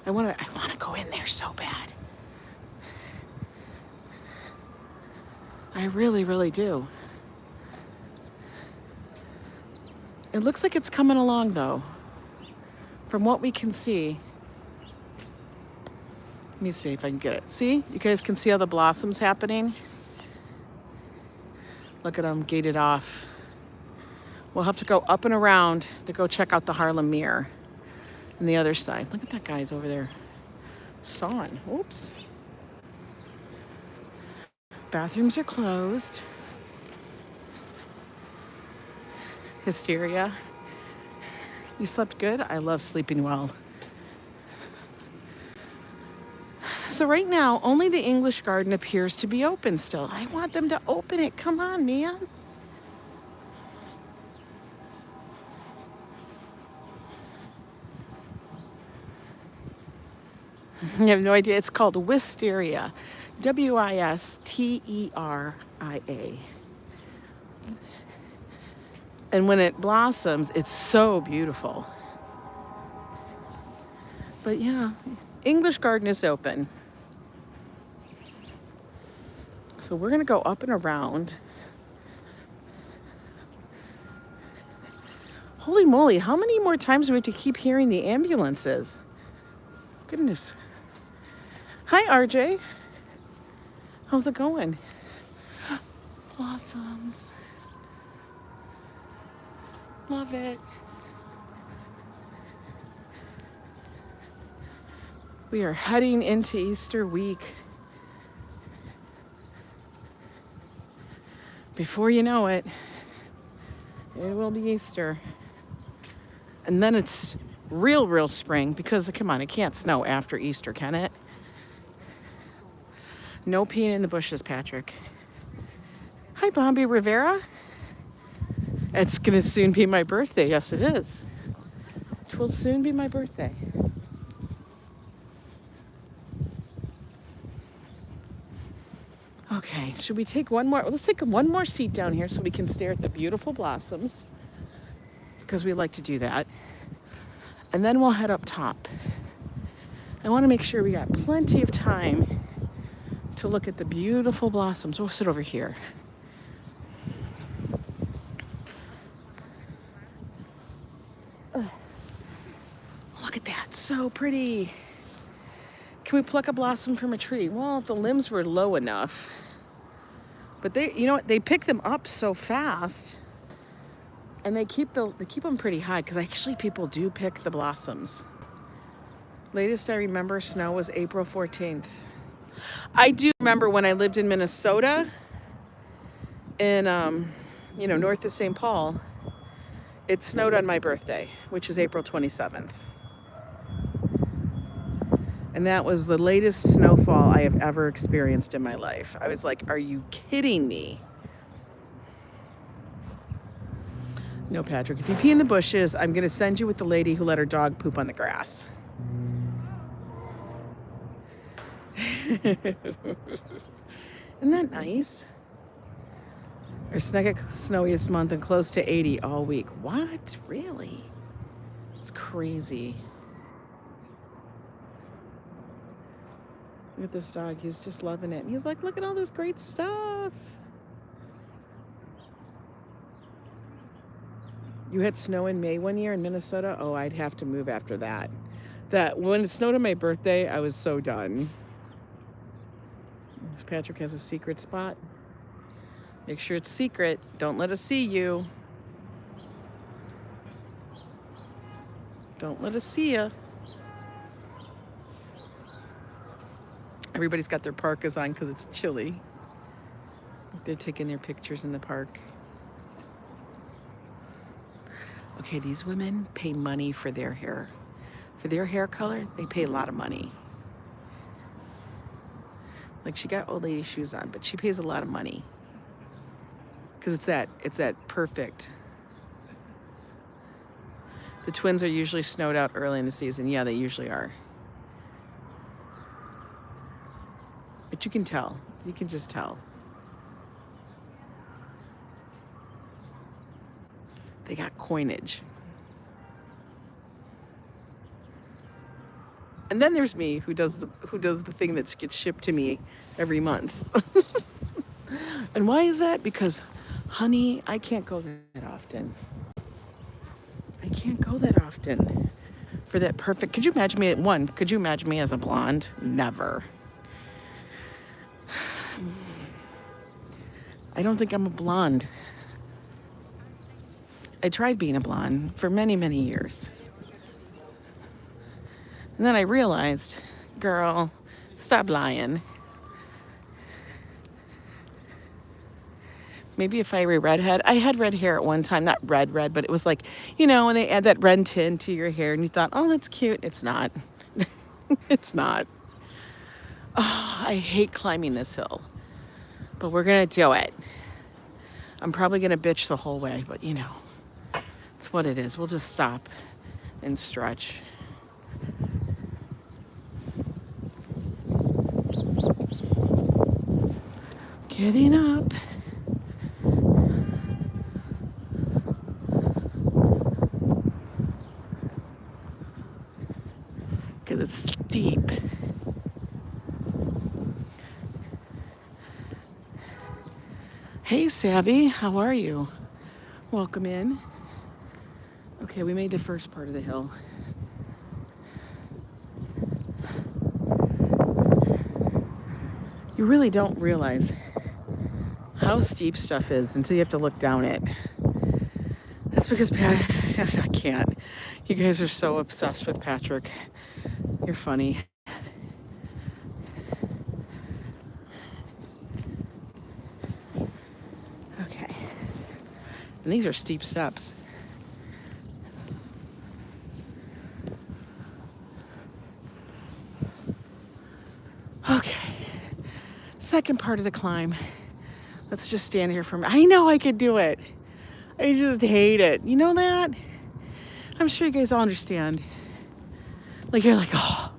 I want to go in there so bad. I really, really do. It looks like it's coming along though, from what we can see. Let me see if I can get it. See, you guys can see all the blossoms happening. Look at them gated off. We'll have to go up and around to go check out the Harlem Mirror on the other side. Look at that guy's over there sawing. Oops. Bathrooms are closed. Hysteria. You slept good? I love sleeping well. So right now, only the English garden appears to be open still. I want them to open it. Come on, man. You have no idea. It's called wisteria. Wisteria. And when it blossoms, it's so beautiful. But yeah, English garden is open. So we're gonna go up and around. Holy moly, how many more times do we have to keep hearing the ambulances? Goodness. Hi, RJ. How's it going? Blossoms. Love it. We are heading into Easter week. Before you know it, it will be Easter. And then it's real spring because, come on, it can't snow after Easter, can it? No peeing in the bushes, Patrick. Hi, Bombi Rivera. It's gonna soon be my birthday. Yes, it is. It will soon be my birthday. Okay, should we take one more? Let's take one more seat down here so we can stare at the beautiful blossoms, because we like to do that. And then we'll head up top. I want to make sure we got plenty of time to look at the beautiful blossoms. We'll sit over here. Look at that, so pretty. Can we pluck a blossom from a tree? Well, if the limbs were low enough. But they, you know what, they pick them up so fast, and they keep them pretty high, because actually people do pick the blossoms. Latest I remember snow was April 14th. I do remember when I lived in Minnesota, in north of St. Paul, it snowed on my birthday, which is April 27th. And that was the latest snowfall I have ever experienced in my life. I was like, are you kidding me? No, Patrick, if you pee in the bushes, I'm going to send you with the lady who let her dog poop on the grass. Isn't that nice? Our second snowiest month and close to 80 all week. What? Really? It's crazy. Look at this dog. He's just loving it. And he's like, look at all this great stuff. You had snow in May one year in Minnesota? Oh, I'd have to move after that. When it snowed on my birthday, I was so done. Patrick has a secret spot. Make sure it's secret. Don't let us see you. Don't let us see you. Everybody's got their parkas on because it's chilly. They're taking their pictures in the park. Okay, these women pay money for their hair. For their hair color, they pay a lot of money. Like, she got old lady shoes on, but she pays a lot of money. Because it's that perfect. The twins are usually snowed out early in the season. Yeah, they usually are. But you can tell. You can just tell. They got coinage. And then there's me who does the thing that gets shipped to me every month. And why is that? Because, honey, I can't go that often. I can't go that often for that perfect. Could you imagine me at one? Could you imagine me as a blonde? Never. I don't think I'm a blonde. I tried being a blonde for many, many years. And then I realized, girl, stop lying. Maybe if I were a redhead. I had red hair at one time. Not red, but it was like, you know, when they add that red tint to your hair and you thought, oh, that's cute. It's not. It's not. Oh, I hate climbing this hill. But we're going to do it. I'm probably going to bitch the whole way, but you know, it's what it is. We'll just stop and stretch. Getting up. Because it's steep. Hey, Sabby, how are you? Welcome in. Okay, we made the first part of the hill. You really don't realize how steep stuff is until you have to look down it. That's because I can't. You guys are so obsessed with Patrick. You're funny. Okay. And these are steep steps. Okay. Second part of the climb. Let's just stand here for a minute. I know I could do it. I just hate it. You know that? I'm sure you guys all understand. Like, you're like, oh,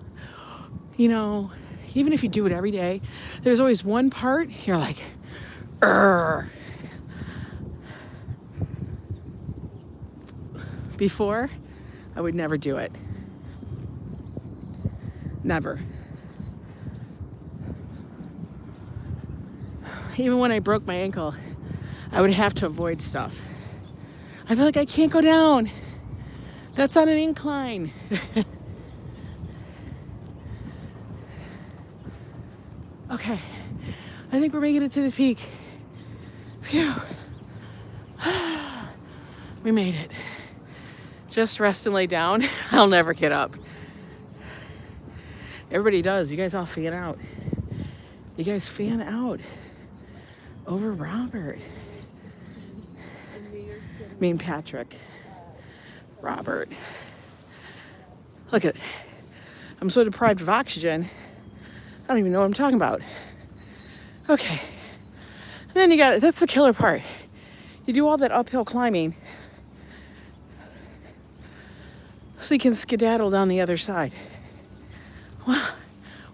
you know, even if you do it every day, there's always one part you're like, Urgh. Before, I would never do it. Never. Even when I broke my ankle, I would have to avoid stuff. I'd be like, I can't go down. That's on an incline. Okay, I think we're making it to the peak. Phew. We made it. Just rest and lay down. I'll never get up. Everybody does. You guys all fan out. You guys fan out over Robert. I mean Patrick. Robert. Look at it. I'm so deprived of oxygen. I don't even know what I'm talking about. Okay. And then you got it. That's the killer part. You do all that uphill climbing so you can skedaddle down the other side.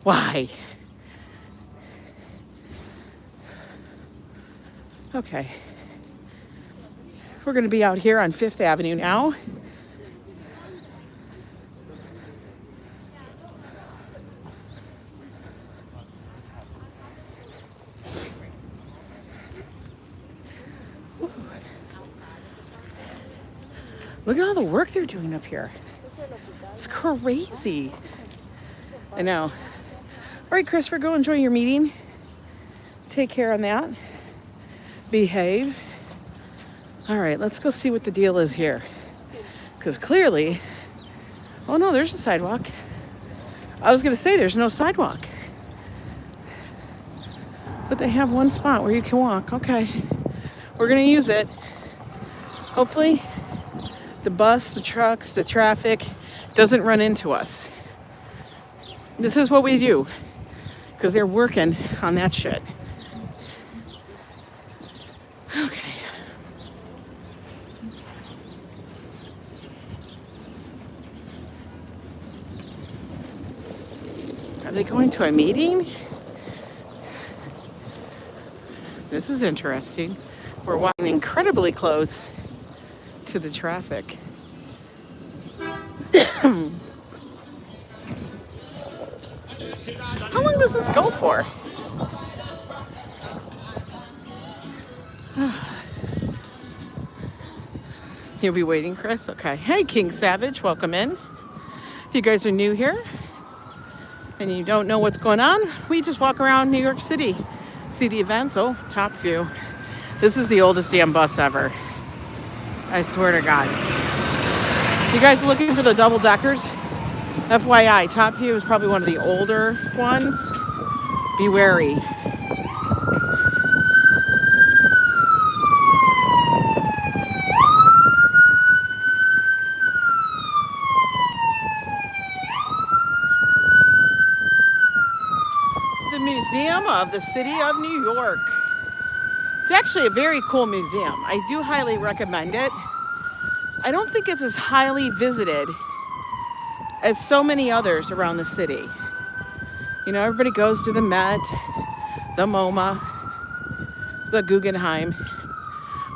Why? Okay. We're going to be out here on 5th Avenue now. Look at all the work they're doing up here. It's crazy. I know. All right, Christopher, go enjoy your meeting. Take care on that. Behave. All right, let's go see what the deal is here. Because clearly, oh no, there's a sidewalk. I was going to say there's no sidewalk. But they have one spot where you can walk. Okay. We're going to use it. Hopefully, the bus, the trucks, the traffic doesn't run into us. This is what we do. Because they're working on that shit. Okay. Are they going to a meeting? This is interesting. We're walking incredibly close to the traffic. go for? You'll be waiting, Chris? Okay. Hey, King Savage, welcome in. If you guys are new here and you don't know what's going on, we just walk around New York City, see the events. Oh, top view. This is the oldest damn bus ever. I swear to God. You guys are looking for the double deckers? FYI, top view is probably one of the older ones. Be wary. The Museum of the City of New York. It's actually a very cool museum. I do highly recommend it. I don't think it's as highly visited as so many others around the city. You know, everybody goes to the Met, the MoMA, the Guggenheim.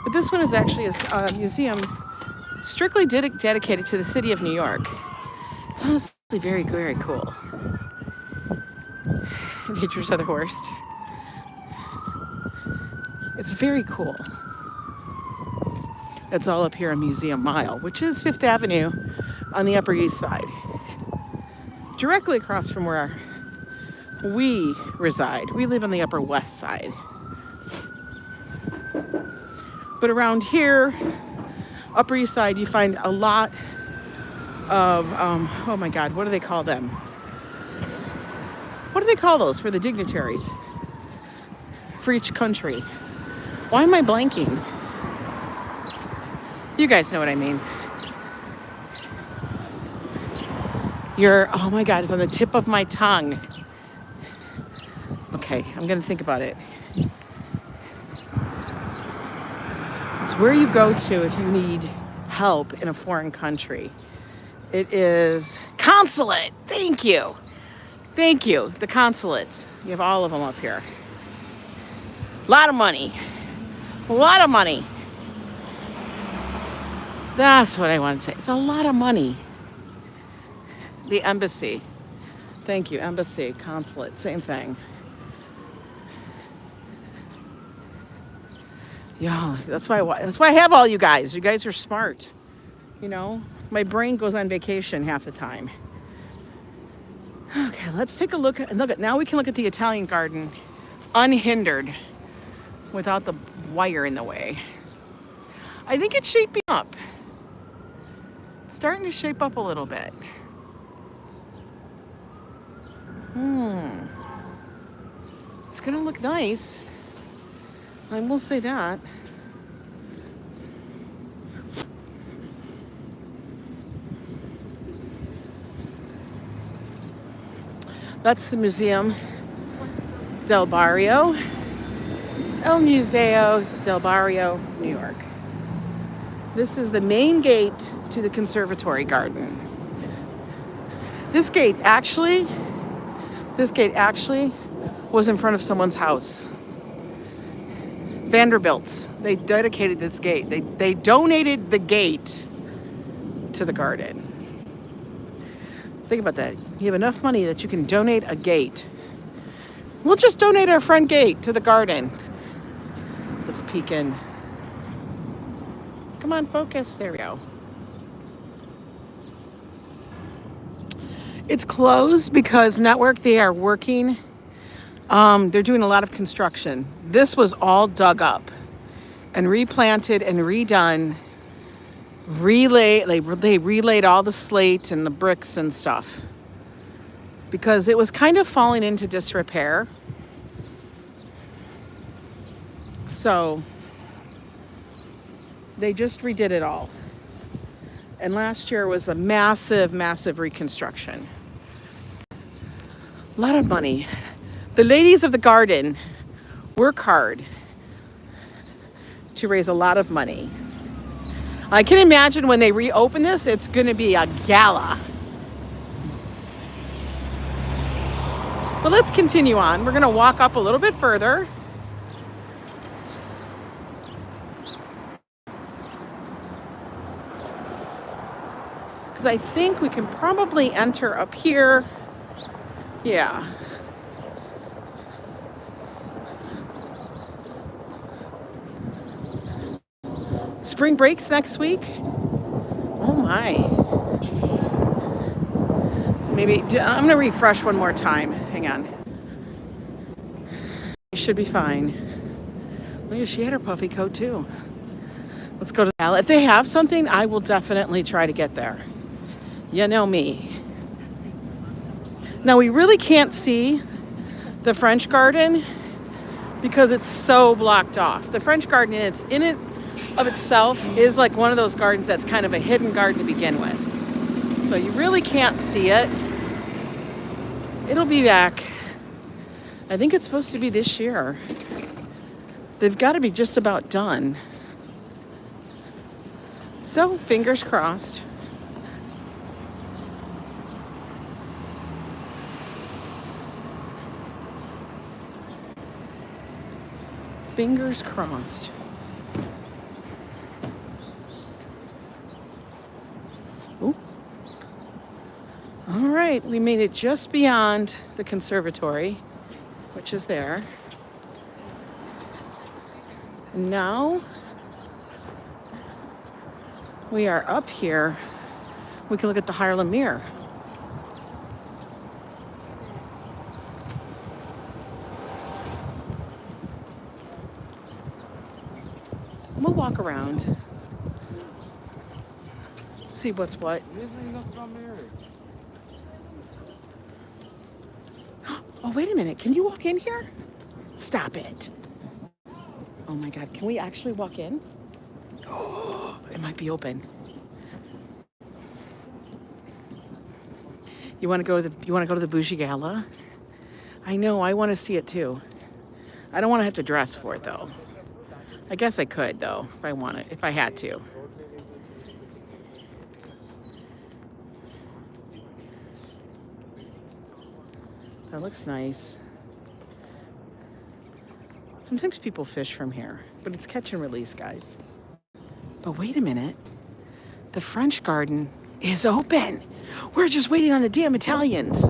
But this one is actually a museum strictly dedicated to the city of New York. It's honestly very, very cool. Nature's are the worst. It's very cool. It's all up here on Museum Mile, which is 5th Avenue on the Upper East Side. Directly across from where we reside. We live on the Upper West Side. But around here, Upper East Side, you find a lot of, oh my God, what do they call them? What do they call those for the dignitaries? For each country. Why am I blanking? You guys know what I mean. Oh my God, it's on the tip of my tongue. Okay, I'm gonna think about it. It's where you go to if you need help in a foreign country. It is consulate. Thank you. Thank you. The consulates. You have all of them up here. A lot of money. A lot of money. That's what I want to say. It's a lot of money. The embassy. Thank you. Embassy, consulate, same thing. Yeah, that's why I have all you guys. You guys are smart. You know, my brain goes on vacation half the time. Okay, let's take a look at now we can look at the Italian garden unhindered without the wire in the way. I think it's shaping up. It's starting to shape up a little bit. It's gonna look nice. I will say that. That's the Museum del Barrio. El Museo del Barrio, New York. This is the main gate to the conservatory garden. This gate actually was in front of someone's house. Vanderbilt's. They dedicated this gate. They donated the gate to the garden. Think about that. You have enough money that you can donate a gate. We'll just donate our front gate to the garden. Let's peek in. Come on, focus. There we go. It's closed because Network, they are working. They're doing a lot of construction. This was all dug up and replanted and redone. They relayed all the slate and the bricks and stuff because it was kind of falling into disrepair. So they just redid it all. And last year was a massive, massive reconstruction. A lot of money. The ladies of the garden work hard to raise a lot of money. I can imagine when they reopen this, it's going to be a gala. But let's continue on. We're going to walk up a little bit further. Because I think we can probably enter up here. Yeah. Spring break's next week? Oh my. Maybe, I'm gonna refresh one more time. Hang on. It should be fine. Look, she had her puffy coat too. Let's go to the alley. If they have something, I will definitely try to get there. You know me. Now we really can't see the French Garden because it's so blocked off. The French Garden in it of itself is like one of those gardens that's kind of a hidden garden to begin with. So you really can't see it. It'll be back. I think it's supposed to be this year. They've got to be just about done. So fingers crossed. Fingers crossed. Ooh. All right, we made it just beyond the conservatory, which is there. Now we are up here. We can look at the Haarlem Mirror. We'll walk around, see what's what. Oh, wait a minute. Can you walk in here? Stop it. Oh my God. Can we actually walk in? Oh, it might be open. You want to go to the Bougie Gala? I know. I want to see it too. I don't want to have to dress for it though. I guess I could though, if I had to. That looks nice. Sometimes people fish from here, but it's catch and release, guys. But wait a minute. The French Garden is open. We're just waiting on the damn Italians.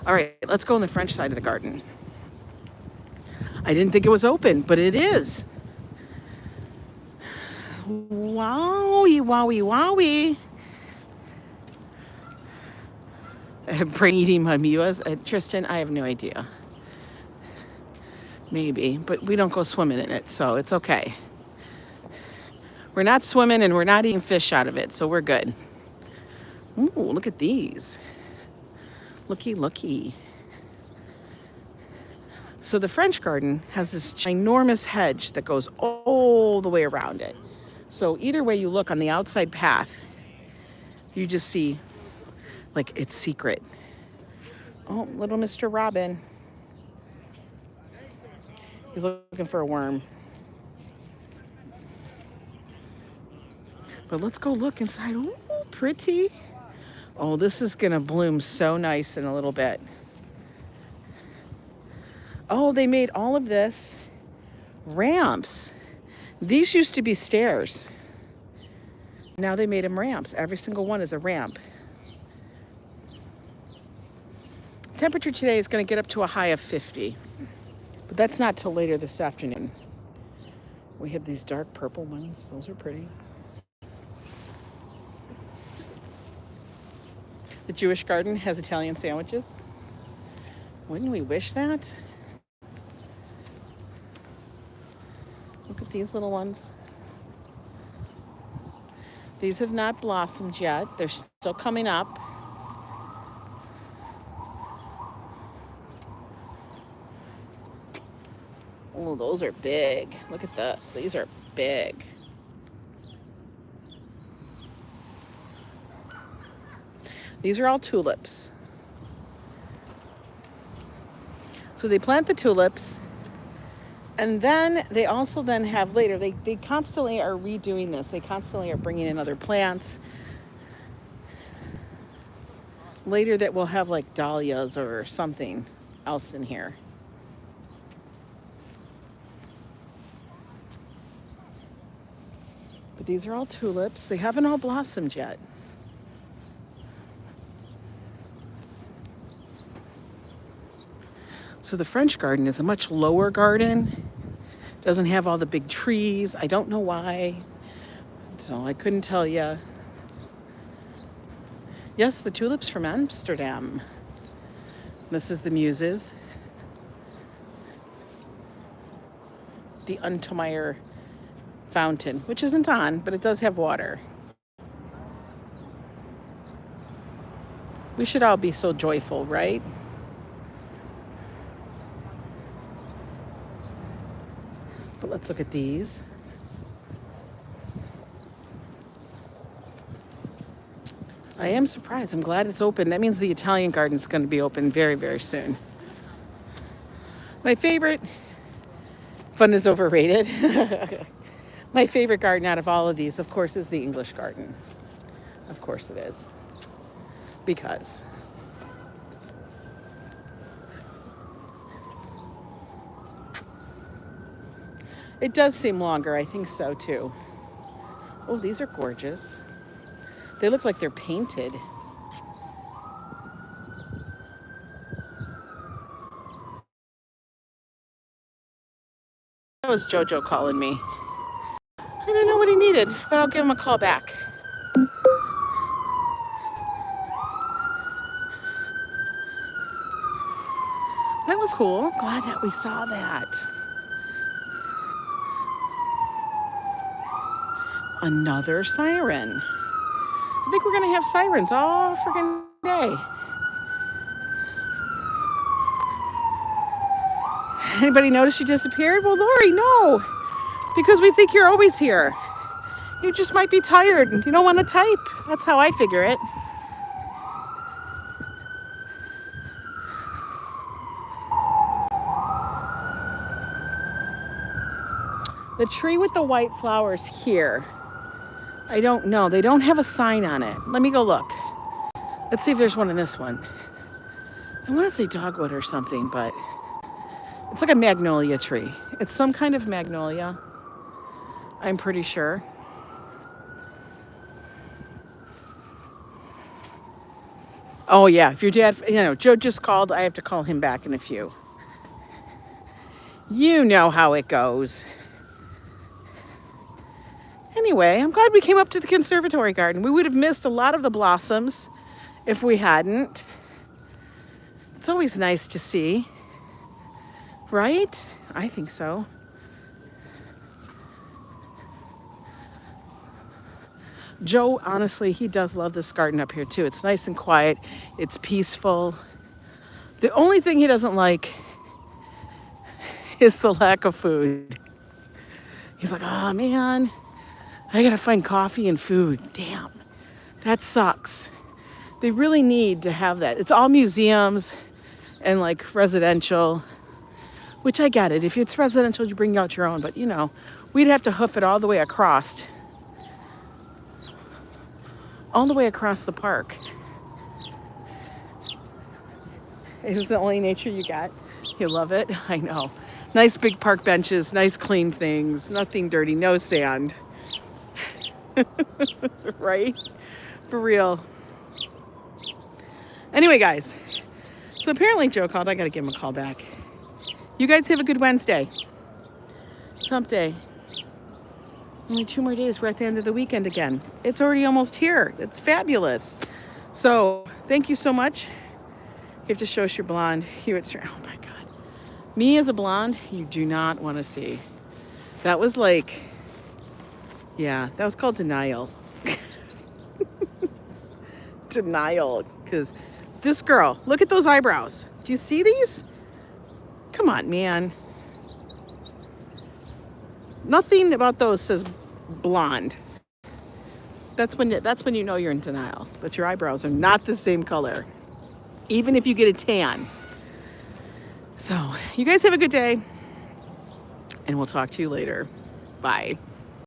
All right, let's go on the French side of the garden. I didn't think it was open, but it is. Wowie, wowie, wowie. Brain eating mamuas. Tristan, I have no idea. Maybe, but we don't go swimming in it, so it's okay. We're not swimming and we're not eating fish out of it, so we're good. Ooh, look at these. Looky, looky. So the French Garden has this ginormous hedge that goes all the way around it. So either way you look on the outside path, you just see like it's secret. Oh, little Mr. Robin. He's looking for a worm. But let's go look inside. Oh, pretty. Oh, this is gonna bloom so nice in a little bit. Oh, they made all of this ramps. These used to be stairs. Now they made them ramps. Every single one is a ramp. Temperature today is going to get up to a high of 50. But that's not till later this afternoon. We have these dark purple ones. Those are pretty. The Jewish garden has Italian sandwiches. Wouldn't we wish that? Look at these little ones. These have not blossomed yet. They're still coming up. Oh, those are big. Look at this. These are big. These are all tulips. So they plant the tulips, and then they also then have later, they constantly are redoing this. They constantly are bringing in other plants. Later that we'll have like dahlias or something else in here. But these are all tulips. They haven't all blossomed yet. So the French garden is a much lower garden. Doesn't have all the big trees. I don't know why. So I couldn't tell you. Yes, the tulips from Amsterdam. This is the Muses. The Untermeyer fountain, which isn't on, but it does have water. We should all be so joyful, right? But let's look at these. I am surprised. I'm glad it's open. That means the Italian garden is going to be open very, very soon. My favorite, fun is overrated. My favorite garden out of all of these, of course, is the English garden. Of course it is. Because it does seem longer. I think so too. Oh, these are gorgeous. They look like they're painted. That was Jojo calling me. I don't know what he needed, but I'll give him a call back. That was cool. Glad that we saw that. Another siren. I think we're going to have sirens all freaking day. Anybody notice you disappeared? Well, Lori, no. Because we think you're always here. You just might be tired and you don't want to type. That's how I figure it. The tree with the white flowers here. I don't know. They don't have a sign on it. Let me go look. Let's see if there's one in this one. I want to say dogwood or something, but it's like a magnolia tree. It's some kind of magnolia. I'm pretty sure. Oh yeah, if your dad, Joe just called. I have to call him back in a few. You know how it goes. Anyway, I'm glad we came up to the conservatory garden. We would have missed a lot of the blossoms if we hadn't. It's always nice to see, right? I think so. Joe, honestly, he does love this garden up here too. It's nice and quiet. It's peaceful. The only thing he doesn't like is the lack of food. He's like, oh man, I gotta find coffee and food. Damn, that sucks. They really need to have that. It's all museums and like residential, which I get it. If it's residential, you bring out your own, but we'd have to hoof it all the way across the park. This is the only nature you got. You love it? I know. Nice big park benches, nice clean things, nothing dirty, no sand. Right? For real. Anyway, guys, so apparently Joe called. I gotta give him a call back. You guys have a good Wednesday. It's hump day. Only 2 more days. We're at the end of the weekend again. It's already almost here. It's fabulous. So thank you so much. You have to show us your blonde. Here it's, oh my God. Me as a blonde, you do not want to see. That was like, yeah, that was called denial. Denial. Because this girl, look at those eyebrows. Do you see these? Come on, man. Nothing about those says blonde. That's when you know you're in denial. That your eyebrows are not the same color, even if you get a tan. So, you guys have a good day, and we'll talk to you later. Bye.